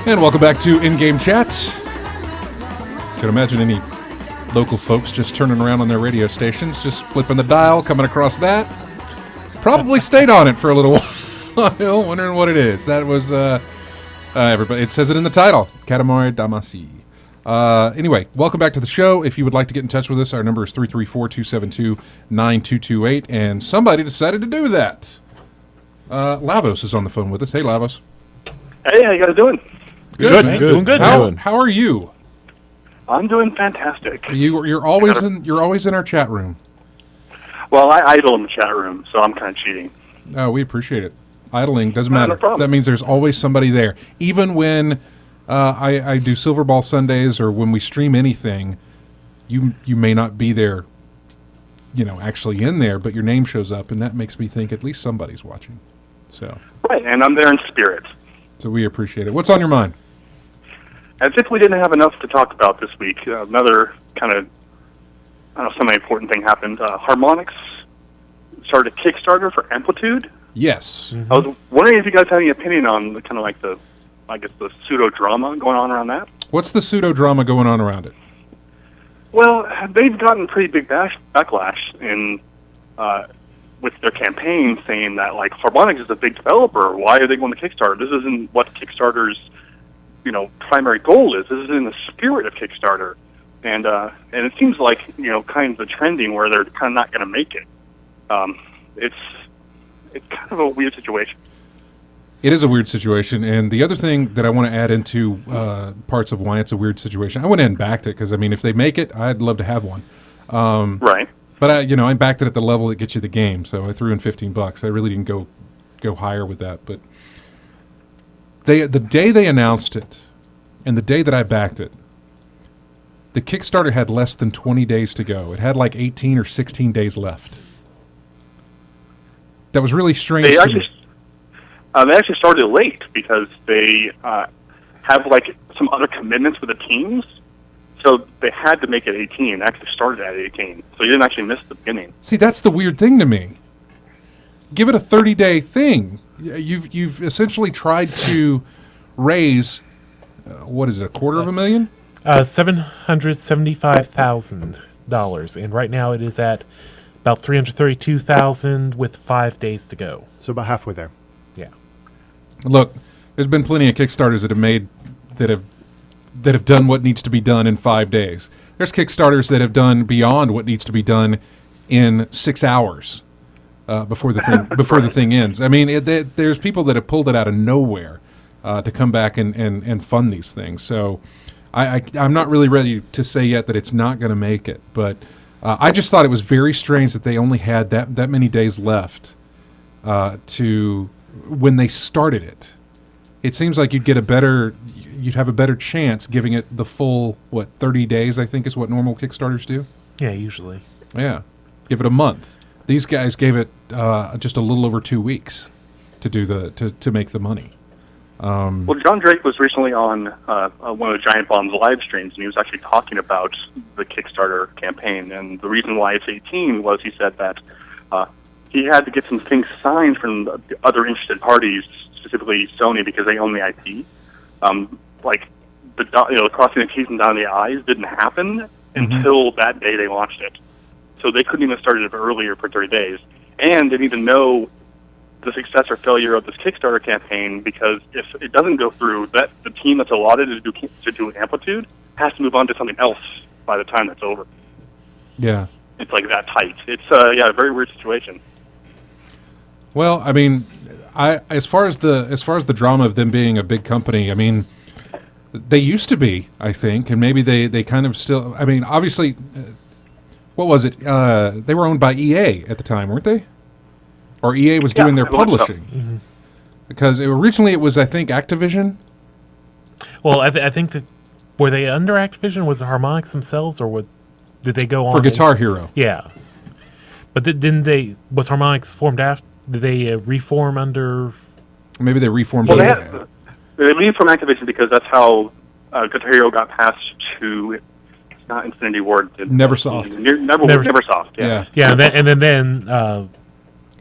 And welcome back to In-Game Chat. Can imagine any local folks just turning around on their radio stations, just flipping the dial, coming across that. Probably stayed on it for a little while, wondering what it is. That was, everybody, it says it in the title, Katamari Damacy. Anyway, welcome back to the show. If you would like to get in touch with us, our number is 334-272-9228, and somebody decided to do that. Lavos is on the phone with us. Hey, Lavos. Hey, how you guys doing? Good. Doing good. How are you? I'm doing fantastic. You're always in our chat room. Well, I idle in the chat room, so I'm kind of cheating. Oh, we appreciate it. Idling doesn't No, matter. no problem. That means there's always somebody there. Even when I do Silver Ball Sundays or when we stream anything, you may not be there, actually in there, but your name shows up, and that makes me think at least somebody's watching. So Right, and I'm there in spirit. So we appreciate it. What's on your mind? As if we didn't have enough to talk about this week, another kind of, semi-important thing happened. Harmonix started a Kickstarter for Amplitude. Yes. Mm-hmm. I was wondering if you guys have any opinion on the kind of like the pseudo-drama going on around that. What's the pseudo-drama going on around it? Well, they've gotten pretty big backlash in with their campaign saying that, like, Harmonix is a big developer. Why are they going to Kickstarter? This isn't what Kickstarter's, primary goal is. This is in the spirit of Kickstarter. And it seems like, kind of the trending where they're kind of not going to make it. It's kind of a weird situation. It is a weird situation, and the other thing that I want to add into parts of why it's a weird situation, I went ahead and backed it, because, if they make it, I'd love to have one. Right. But, I backed it at the level that gets you the game, so I threw in $15. I really didn't go higher with that, but the day they announced it, and the day that I backed it, the Kickstarter had less than 20 days to go. It had like 18 or 16 days left. That was really strange. They actually started late because they have like some other commitments with the teams, so they had to make it 18. Actually started at 18, so you didn't actually miss the beginning. See, that's the weird thing to me. Give it a 30-day thing. You've essentially tried to raise what is it, $250,000? 775,000 and right now it is at about 332,000 with 5 days to go. So about halfway there. Yeah. Look, there's been plenty of Kickstarters that have done what needs to be done in 5 days. There's Kickstarters that have done beyond what needs to be done in 6 hours before the thing ends. I mean, there's people that have pulled it out of nowhere to come back and fund these things. So I'm not really ready to say yet that it's not going to make it, but I just thought it was very strange that they only had that many days left to when they started it. It seems like you'd have a better chance giving it the full 30 days, I think is what normal Kickstarters do. Yeah, usually. Yeah, give it a month. These guys gave it just a little over 2 weeks to do to make the money. Well, John Drake was recently on one of the Giant Bomb's live streams, and he was actually talking about the Kickstarter campaign. And the reason why it's 18 was he said that he had to get some things signed from the other interested parties, specifically Sony, because they own the IP. Like crossing the T's and dotting the I's didn't happen until that day they launched it. So they couldn't even start it earlier for 30 days, and didn't even know the success or failure of this Kickstarter campaign, because if it doesn't go through, that the team that's allotted to do Amplitude has to move on to something else by the time that's over. Yeah, it's like that tight. It's a very weird situation. Well, I mean, as far as the drama of them being a big company, I mean, they used to be, I think, and maybe they kind of still. I mean, obviously, what was it? They were owned by EA at the time, weren't they? Or EA was doing their publishing. So. Mm-hmm. Because originally it was, I think, Activision. Well, I think that were they under Activision? Was it Harmonix themselves, or did they go on for Guitar Hero? Yeah, but didn't they? Was Harmonix formed after? Did they reform under? Maybe they reformed. Well, they leave from Activision because that's how Guitar Hero got passed to. It's not Infinity Ward. Neversoft. Neversoft. Yeah. Yeah, and then.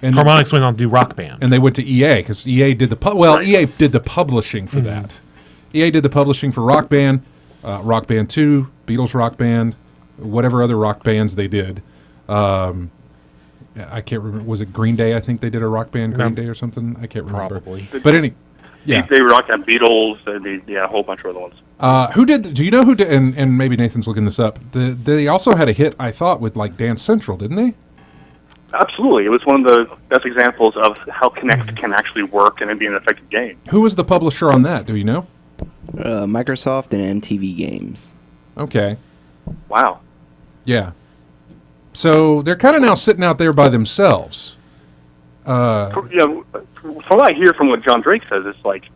And Harmonix went on to do Rock Band. And they went to EA, because EA did EA did the publishing for that. EA did the publishing for Rock Band, Rock Band 2, Beatles Rock Band, whatever other rock bands they did. I can't remember. Was it Green Day? I think they did a Rock Band, Green Day or something. I can't remember. Probably. But They rocked on Beatles, and a whole bunch of other ones. Who did? Do you know who did? And maybe Nathan's looking this up. They also had a hit, I thought, with like Dance Central, didn't they? Absolutely. It was one of the best examples of how Kinect can actually work and be an effective game. Who was the publisher on that? Do you know? Microsoft and MTV Games. Okay. Wow. Yeah. So they're kind of now sitting out there by themselves. From what I hear from what John Drake says, it's like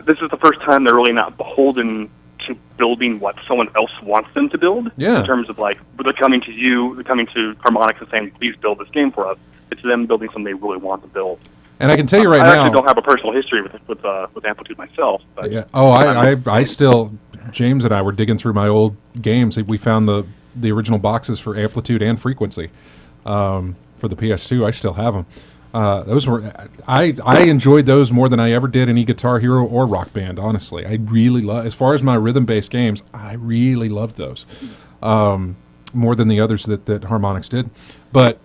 this is the first time they're really not beholden to building what someone else wants them to build. Yeah. In terms of like, they're coming to you, they're coming to Harmonix and saying, please build this game for us. It's them building something they really want to build. And I can tell you right now, I now, actually don't have a personal history with Amplitude myself. But yeah. Oh, I still, James and I were digging through my old games. We found the original boxes for Amplitude and Frequency for the PS2. I still have them. Those were I enjoyed those more than I ever did any Guitar Hero or Rock Band. Honestly, I really love. As far as my rhythm-based games, I really loved those more than the others that Harmonix did. But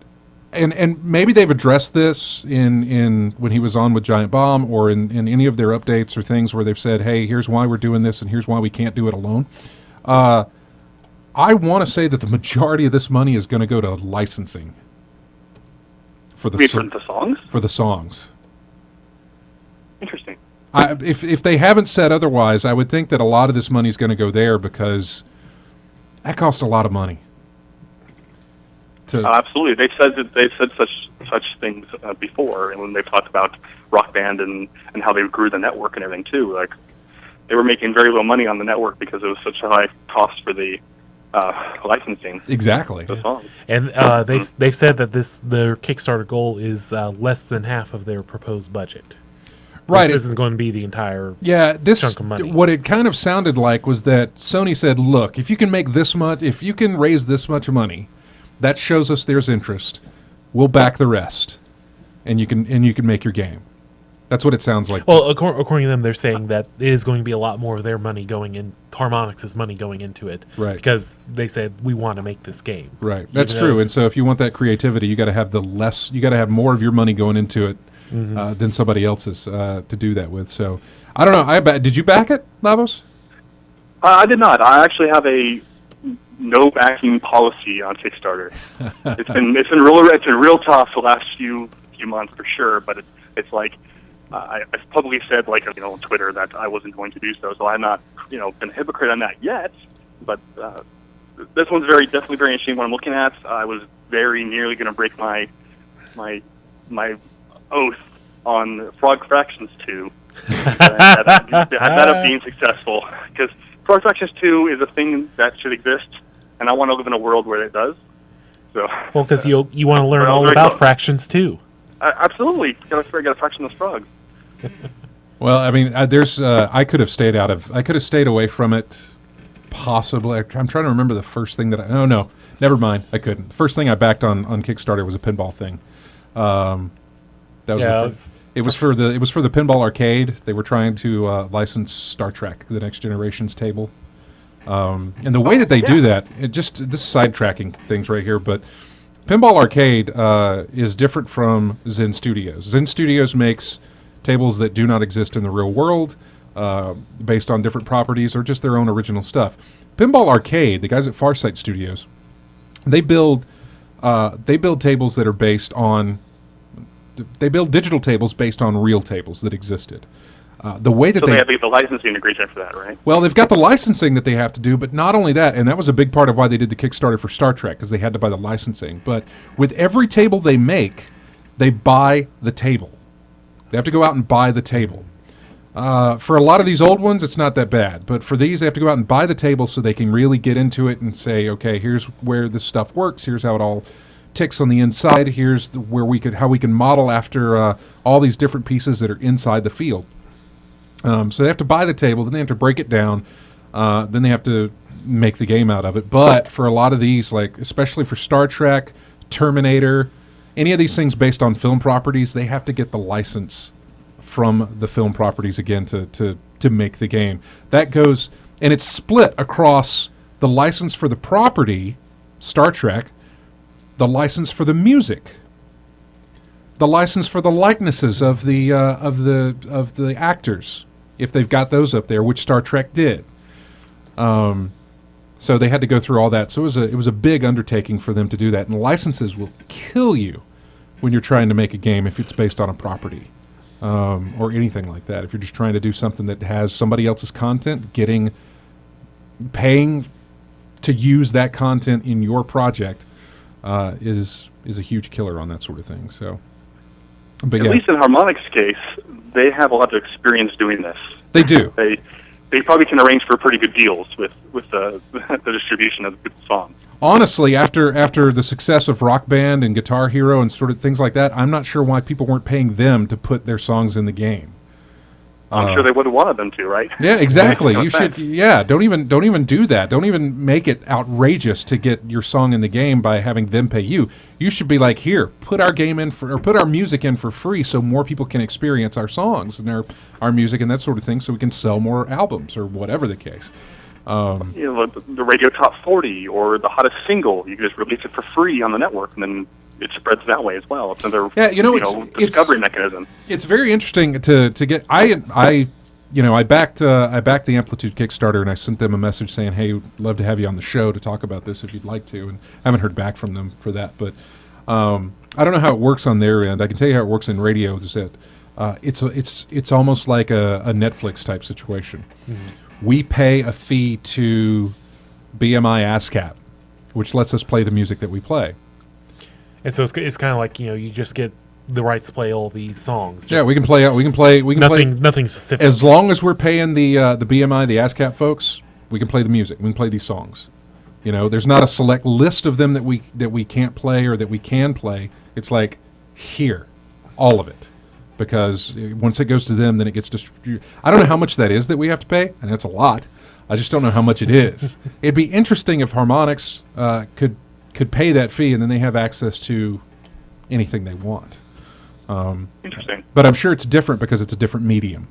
and maybe they've addressed this in when he was on with Giant Bomb, or in any of their updates or things where they've said, hey, here's why we're doing this and here's why we can't do it alone. I want to say that the majority of this money is going to go to licensing. For the songs? For the songs. Interesting. If they haven't said otherwise, I would think that a lot of this money is going to go there, because that cost a lot of money. Absolutely, they've said such things before, and when they've talked about Rock Band and how they grew the network and everything too. Like, they were making very little money on the network because it was such a high cost for the licensing. Exactly. The songs. And they've said that their Kickstarter goal is less than half of their proposed budget. Right. This isn't going to be the entire chunk of money. What it kind of sounded like was that Sony said, look, if you can make this much, if you can raise this much money, that shows us there's interest. We'll back the rest, and you can make your game. That's what it sounds like. Well, according to them, they're saying that it is going to be a lot more of their money going in, Harmonix's money going into it. Right. Because they said, we want to make this game. Right. That's true. And so if you want that creativity, you got to have more of your money going into it than somebody else's to do that with. So I don't know. Did you back it, Lavos? I did not. I actually have a no backing policy on Kickstarter. It's been real tough the last few months for sure, but it's like I publicly said, like, on Twitter that I wasn't going to do so. So I'm not, been a hypocrite on that yet. But this one's definitely very interesting. What I'm looking at, I was very nearly going to break my oath on Frog Fractions 2. That up being successful, because Frog Fractions 2 is a thing that should exist, and I want to live in a world where it does. So, well, because you want to learn all about fractions too. Absolutely, got to fraction those frogs. Well, I mean, I could have stayed away from it. Possibly, I'm trying to remember the first thing that oh no, never mind, I couldn't. The first thing I backed on Kickstarter was a pinball thing. It was for the pinball arcade. They were trying to license Star Trek: The Next Generation's table, and the way that they do that, this is sidetracking things right here, but Pinball Arcade is different from Zen Studios. Zen Studios makes tables that do not exist in the real world, based on different properties or just their own original stuff. Pinball Arcade, the guys at Farsight Studios, they build tables that are based on. They build digital tables based on real tables that existed. The way that they have the licensing agreement for that, right? Well, they've got the licensing that they have to do, but not only that, and that was a big part of why they did the Kickstarter for Star Trek, because they had to buy the licensing. But with every table they make, they buy the table. They have to go out and buy the table. For a lot of these old ones, it's not that bad. But for these, they have to go out and buy the table so they can really get into it and say, okay, here's where this stuff works. Here's how it all ticks on the inside. Here's how we can model after all these different pieces that are inside the field. So they have to buy the table, then they have to break it down, then they have to make the game out of it. But for a lot of these, like especially for Star Trek, Terminator, any of these things based on film properties, they have to get the license from the film properties again to make the game. That goes, and it's split across the license for the property, Star Trek, the license for the music, the license for the likenesses of the actors, if they've got those up there, which Star Trek did. So they had to go through all that. So it was a big undertaking for them to do that. And licenses will kill you when you're trying to make a game if it's based on a property or anything like that. If you're just trying to do something that has somebody else's content, paying to use that content in your project is a huge killer on that sort of thing. So, but at least in Harmonix's case, they have a lot of experience doing this. They do. They probably can arrange for pretty good deals with the distribution of the songs. Honestly, after the success of Rock Band and Guitar Hero and sort of things like that, I'm not sure why people weren't paying them to put their songs in the game. I'm sure they would have wanted them to, right? Yeah, exactly. You should. Yeah, don't even do that. Don't even make it outrageous to get your song in the game by having them pay you. You should be like, here, put our game in put our music in for free, so more people can experience our songs and our music and that sort of thing, so we can sell more albums or whatever the case. The Radio Top 40 or the hottest single, you can just release it for free on the network, and then it spreads that way as well. It's another discovery mechanism. It's very interesting to get. I backed the Amplitude Kickstarter, and I sent them a message saying, "Hey, love to have you on the show to talk about this if you'd like to." And I haven't heard back from them for that, but I don't know how it works on their end. I can tell you how it works in radio. Is that it's almost like a Netflix type situation. Mm-hmm. We pay a fee to BMI ASCAP, which lets us play the music that we play. And so it's kind of like, you just get the rights to play all these songs. Yeah, we can play. Nothing specific. As long as we're paying the BMI, the ASCAP folks, we can play the music. We can play these songs. There's not a select list of them that we can't play or that we can play. It's like, here, all of it. Because once it goes to them, then it gets distributed. I don't know how much that is that we have to pay, and that's a lot. I just don't know how much it is. It'd be interesting if Harmonix could pay that fee, and then they have access to anything they want. Interesting. But I'm sure it's different because it's a different medium.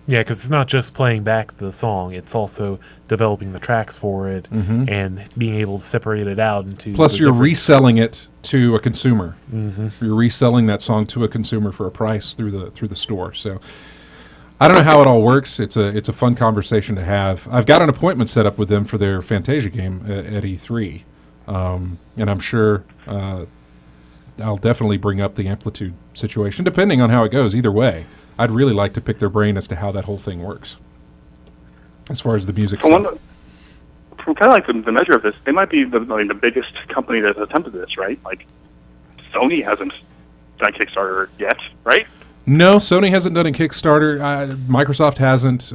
Yeah, because it's not just playing back the song; it's also developing the tracks for it and being able to separate it out into. Plus, you're reselling it to a consumer. You're reselling that song to a consumer for a price through the store. So, I don't know how it all works. It's a fun conversation to have. I've got an appointment set up with them for their Fantasia game at E3, and I'm sure I'll definitely bring up the Amplitude situation, depending on how it goes. Either way. I'd really like to pick their brain as to how that whole thing works, as far as the music stuff. From kind of like the measure of this, they might be the biggest company that's attempted this, right? Like, Sony hasn't done Kickstarter yet, right? No, Sony hasn't done a Kickstarter. Microsoft hasn't.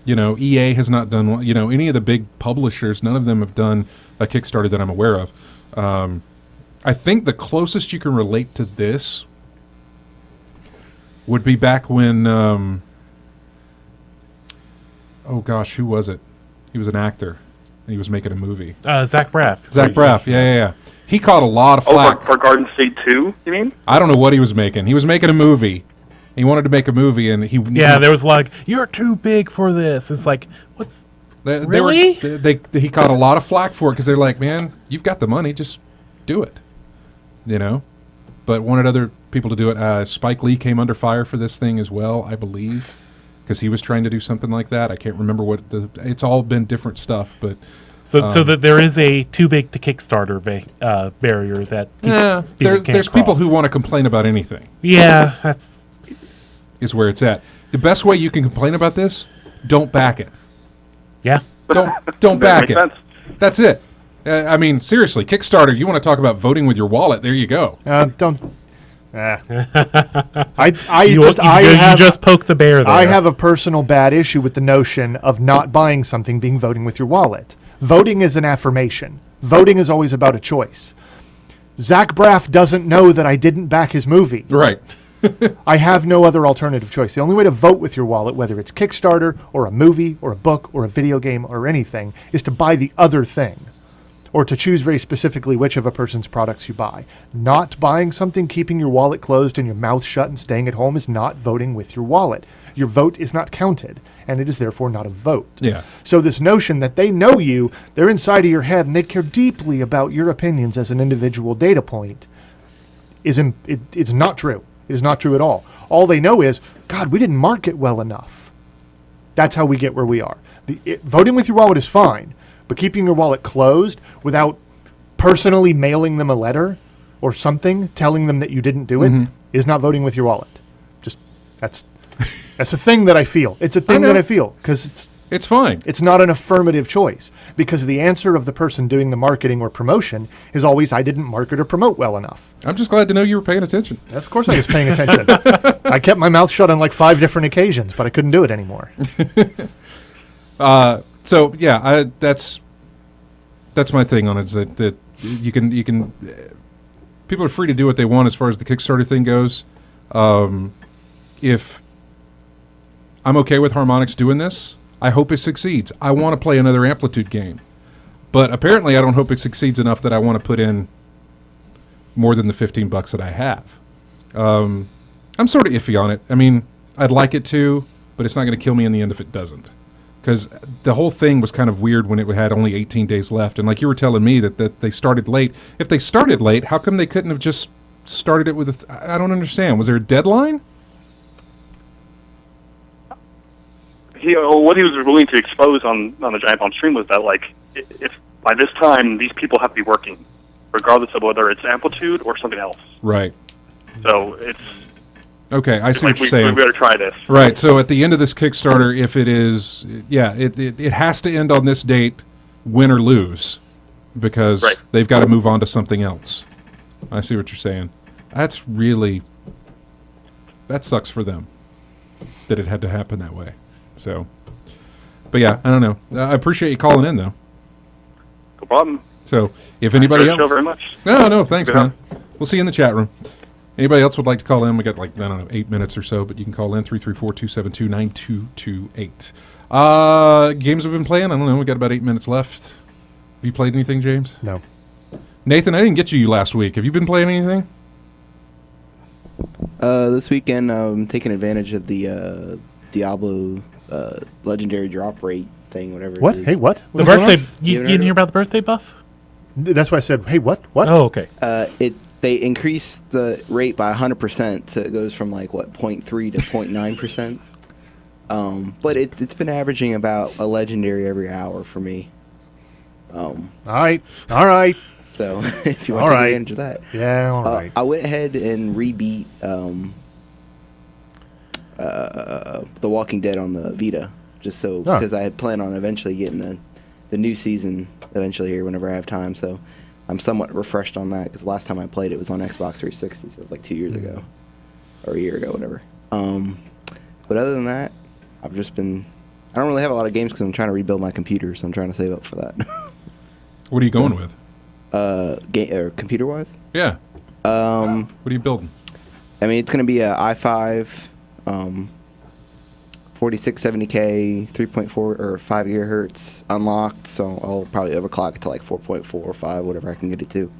EA has not done one. Any of the big publishers, none of them have done a Kickstarter that I'm aware of. I think the closest you can relate to this would be back when, who was it? He was an actor, and he was making a movie. Zach Braff. Zach Braff, yeah. He caught a lot of flack. For Garden State 2, you mean? I don't know what he was making. He was making a movie. He wanted to make a movie, and he... Yeah, there was like, you're too big for this. It's like, what's... Really? He caught a lot of flack for it, because they're like, man, you've got the money, just do it. But wanted other people to do it. Spike Lee came under fire for this thing as well, I believe, because he was trying to do something like that. I can't remember what it's all been different stuff, but so that there is a too big to Kickstarter barrier that there's people who want to complain about anything. Yeah, is where it's at. The best way you can complain about this, don't back it. Yeah, don't back it. Sense. That's it. Seriously, Kickstarter, you want to talk about voting with your wallet, there you go. Don't. You just poked the bear there. I have a personal bad issue with the notion of not buying something being voting with your wallet. Voting is an affirmation. Voting is always about a choice. Zach Braff doesn't know that I didn't back his movie. Right. I have no other alternative choice. The only way to vote with your wallet, whether it's Kickstarter or a movie or a book or a video game or anything, is to buy the other thing. Or to choose very specifically which of a person's products you buy. Not buying something, keeping your wallet closed and your mouth shut and staying at home is not voting with your wallet. Your vote is not counted, and it is therefore not a vote. Yeah. So this notion that they know you, they're inside of your head, and they care deeply about your opinions as an individual data point, it's not true. It is not true at all. All they know is, God, we didn't market well enough. That's how we get where we are. Voting with your wallet is fine. But keeping your wallet closed without personally mailing them a letter or something telling them that you didn't do it is not voting with your wallet. Just that's a thing that I feel. It's a thing that I feel because it's fine. It's not an affirmative choice because the answer of the person doing the marketing or promotion is always I didn't market or promote well enough. I'm just glad to know you were paying attention. Yes, of course I was paying attention. I kept my mouth shut on like 5 different occasions, but I couldn't do it anymore. So yeah, that's my thing on it. Is that you can people are free to do what they want as far as the Kickstarter thing goes. If I'm okay with Harmonix doing this, I hope it succeeds. I want to play another Amplitude game, but apparently I don't hope it succeeds enough that I want to put in more than the $15 that I have. I'm sort of iffy on it. I'd like it to, but it's not going to kill me in the end if it doesn't. Because the whole thing was kind of weird when it had only 18 days left. And like you were telling me that they started late. If they started late, how come they couldn't have just started it with I don't understand. Was there a deadline? What he was willing to expose on the Giant Bomb stream was that, like, if by this time these people have to be working, regardless of whether it's Amplitude or something else. Right. So it's... Okay, I see what you're saying. We better try this. Right, so at the end of this Kickstarter, if it is, it has to end on this date, win or lose, because they've got to move on to something else. I see what you're saying. That sucks for them, that it had to happen that way. So, but yeah, I don't know. I appreciate you calling in, though. No problem. So, if anybody else... Thank you very much. No, thanks, man. We'll see you in the chat room. Anybody else would like to call in? We got 8 minutes or so, but you can call in 334-272-9228. Games we've been playing? I don't know. We got about 8 minutes left. Have you played anything, James? No. Nathan, I didn't get you last week. Have you been playing anything? This weekend, I'm taking advantage of the Diablo legendary drop rate thing, whatever What? it is. Hey, what? The What's going on? birthday. You haven't didn't heard hear of about the birthday buff? That's why I said, hey, what? What? Oh, okay. They increased the rate by 100%, so it goes from like, 0.3 to 0.9%. But it's been averaging about a legendary every hour for me. All right. All right. So if you want All to take right. advantage of that. Yeah, all right. I went ahead and rebeat The Walking Dead on the Vita, just so because I had planned on eventually getting the new season eventually here whenever I have time. So I'm somewhat refreshed on that because last time I played it was on Xbox 360, so it was like 2 years ago or a year ago, whatever. But other than that, I've just been. I don't really have a lot of games because I'm trying to rebuild my computer, so I'm trying to save up for that. What are you going with? Computer wise? Yeah. What are you building? I mean, it's going to be a i5, 4670K, 3.4 or 5 gigahertz unlocked. So I'll probably overclock it to like 4.4 or 5, whatever I can get it to.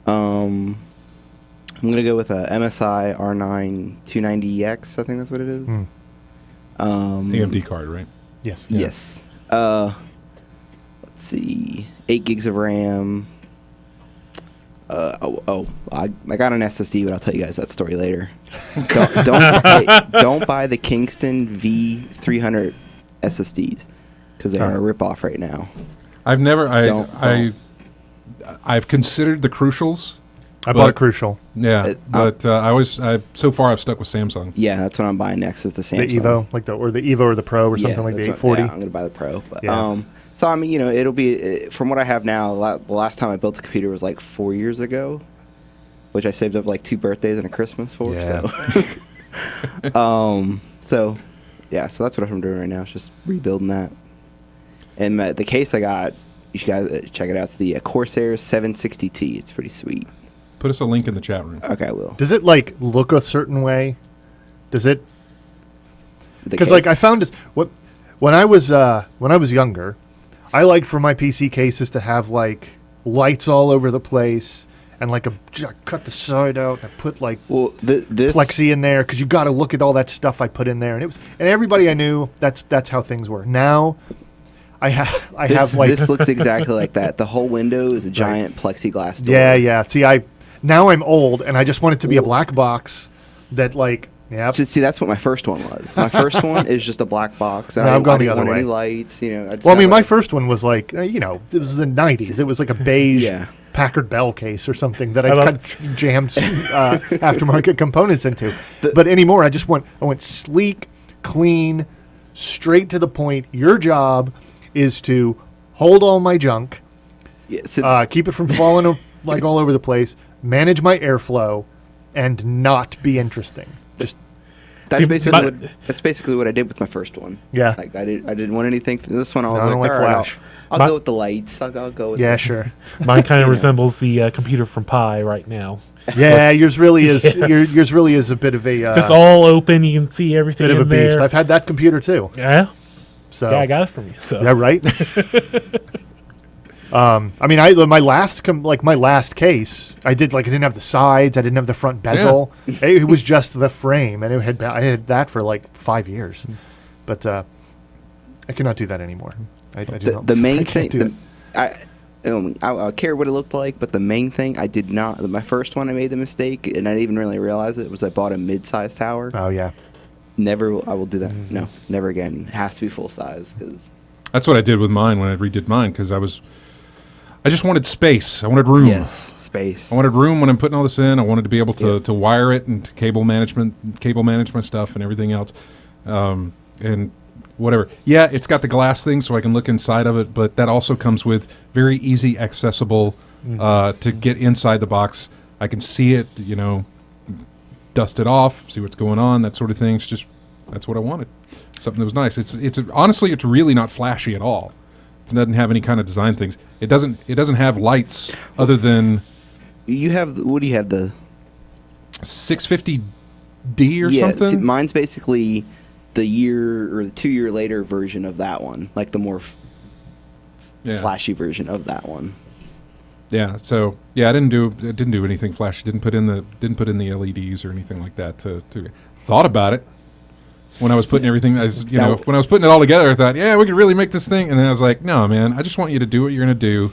I'm going to go with a MSI R9 290EX. I think that's what it is. AMD card, right? Yes. Yes. Let's see. 8 gigs of RAM. I got an SSD, but I'll tell you guys that story later. Don't buy the Kingston V300 SSDs because they are a ripoff right now. I've never. Don't. I've considered the Crucials. I bought a Crucial. Yeah, but so far I've stuck with Samsung. Yeah, that's what I'm buying next is the Samsung. The Evo, or the Evo or the Pro or something like the 840. I'm gonna buy the Pro. But, Yeah. so I mean, it'll be from what I have now. The last time I built a computer was like 4 years ago, which I saved up like 2 birthdays and a Christmas for. Yeah. So, so that's what I'm doing right now. It's just rebuilding that. And the case I got, you guys check it out. It's the Corsair 760T. It's pretty sweet. Put us a link in the chat room. Okay, I will. Does it look a certain way? Does it? The Because case? I found this when I was younger, I liked for my PC cases to have lights all over the place and I cut the side out and I put this plexi in there because you got to look at all that stuff I put in there and everybody I knew that's how things were. Now I have this looks exactly like that. The whole window is a giant plexiglass door. Yeah. See, now I'm old and I just want it to be a black box that yeah. See, that's what my first one was. My first one is just a black box. No, I've gone the I other didn't want way. any lights. My first one was it was the 90s. It was like a beige Packard Bell case or something that I jammed aftermarket components into. But anymore, I went sleek, clean, straight to the point. Your job is to hold all my junk, keep it from falling all over the place, manage my airflow, and not be interesting. That's basically what I did with my first one. Yeah. I didn't want anything. For this one, I was I don't like, like all right, Flash. I'll go with the lights. I'll go with Sure. Mine kind of resembles the computer from Pi right now. Yeah, yours really is. Yes. Yours really is a bit of a Just all open. You can see everything bit of a in beast. there. I've had that computer too. Yeah. So Yeah, I got it from you. So. yeah, right. I mean, my last case, I didn't have the sides, I didn't have the front bezel. It was just the frame, and I had that for 5 years. But I cannot do that anymore. I do not. The main I can't thing. do it. I care what it looked like, but the main thing I did not. My first one, I made the mistake, and I didn't even really realize it. Was I bought a mid-size tower. Oh yeah. Never. I will do that. No, never again. It has to be full size because. That's what I did with mine when I redid mine because I just wanted space. I wanted room. Yes, space. I wanted room when I'm putting all this in. I wanted to be able to wire it and to cable manage my stuff and everything else, and whatever. Yeah, it's got the glass thing so I can look inside of it, but that also comes with very easy accessible to get inside the box. I can see it, dust it off, see what's going on, that sort of thing. That's what I wanted. Something that was nice. It's honestly, it's really not flashy at all. It doesn't have any kind of design things. It doesn't have lights other than. You have what do you have the 650D or something? See, mine's basically the year or the 2 year later version of that one, like the more flashy version of that one. Yeah. So yeah, I didn't do anything flashy. Didn't put in the LEDs or anything like that. To thought about it when I was putting everything. When I was putting it all together, I thought, yeah, we could really make this thing. And then I was like, no, man, I just want you to do what you're gonna do.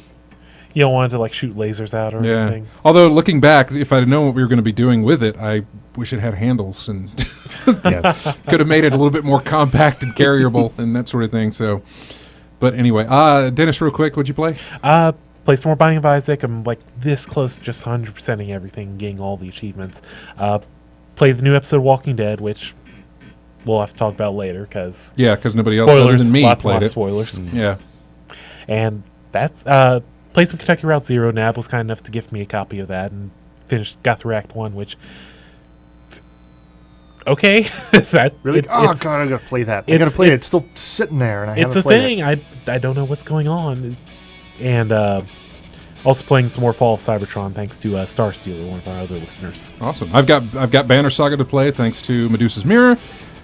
You don't want it to like shoot lasers out or anything. Although looking back, if I'd known what we were going to be doing with it, I wish it had handles and could have made it a little bit more compact and carryable and that sort of thing. So, but anyway, Dennis, real quick, what'd you play? Play some more Binding of Isaac. I'm like this close to just 100%ing everything, getting all the achievements. Played the new episode of Walking Dead, which we'll have to talk about later because nobody else other than me played it. Spoilers. Yeah, and that's played some Kentucky Route Zero. Nab was kind enough to gift me a copy of that and got through Act 1, which okay. Really? God, I gotta play that. I gotta play it. It's still sitting there, and I haven't played it. I don't know what's going on, and also playing some more Fall of Cybertron thanks to Starstealer, one of our other listeners. Awesome. I've got Banner Saga to play thanks to Medusa's Mirror.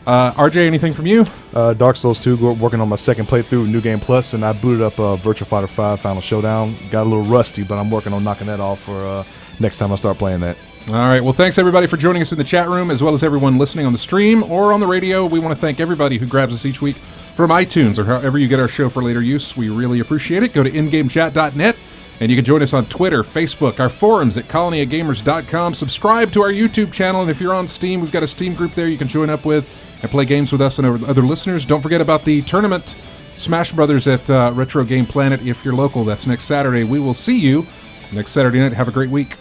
RJ, anything from you? Dark Souls 2, working on my second playthrough, New Game Plus, and I booted up Virtua Fighter 5 Final Showdown. Got a little rusty, but I'm working on knocking that off for next time I start playing that. All right. Well, thanks everybody for joining us in the chat room, as well as everyone listening on the stream or on the radio. We want to thank everybody who grabs us each week from iTunes or however you get our show for later use. We really appreciate it. Go to ingamechat.net. And you can join us on Twitter, Facebook, our forums at colonyofgamers.com. Subscribe to our YouTube channel, and if you're on Steam, we've got a Steam group there you can join up with and play games with us and our other listeners. Don't forget about the tournament, Smash Brothers at Retro Game Planet if you're local. That's next Saturday. We will see you next Saturday night. Have a great week.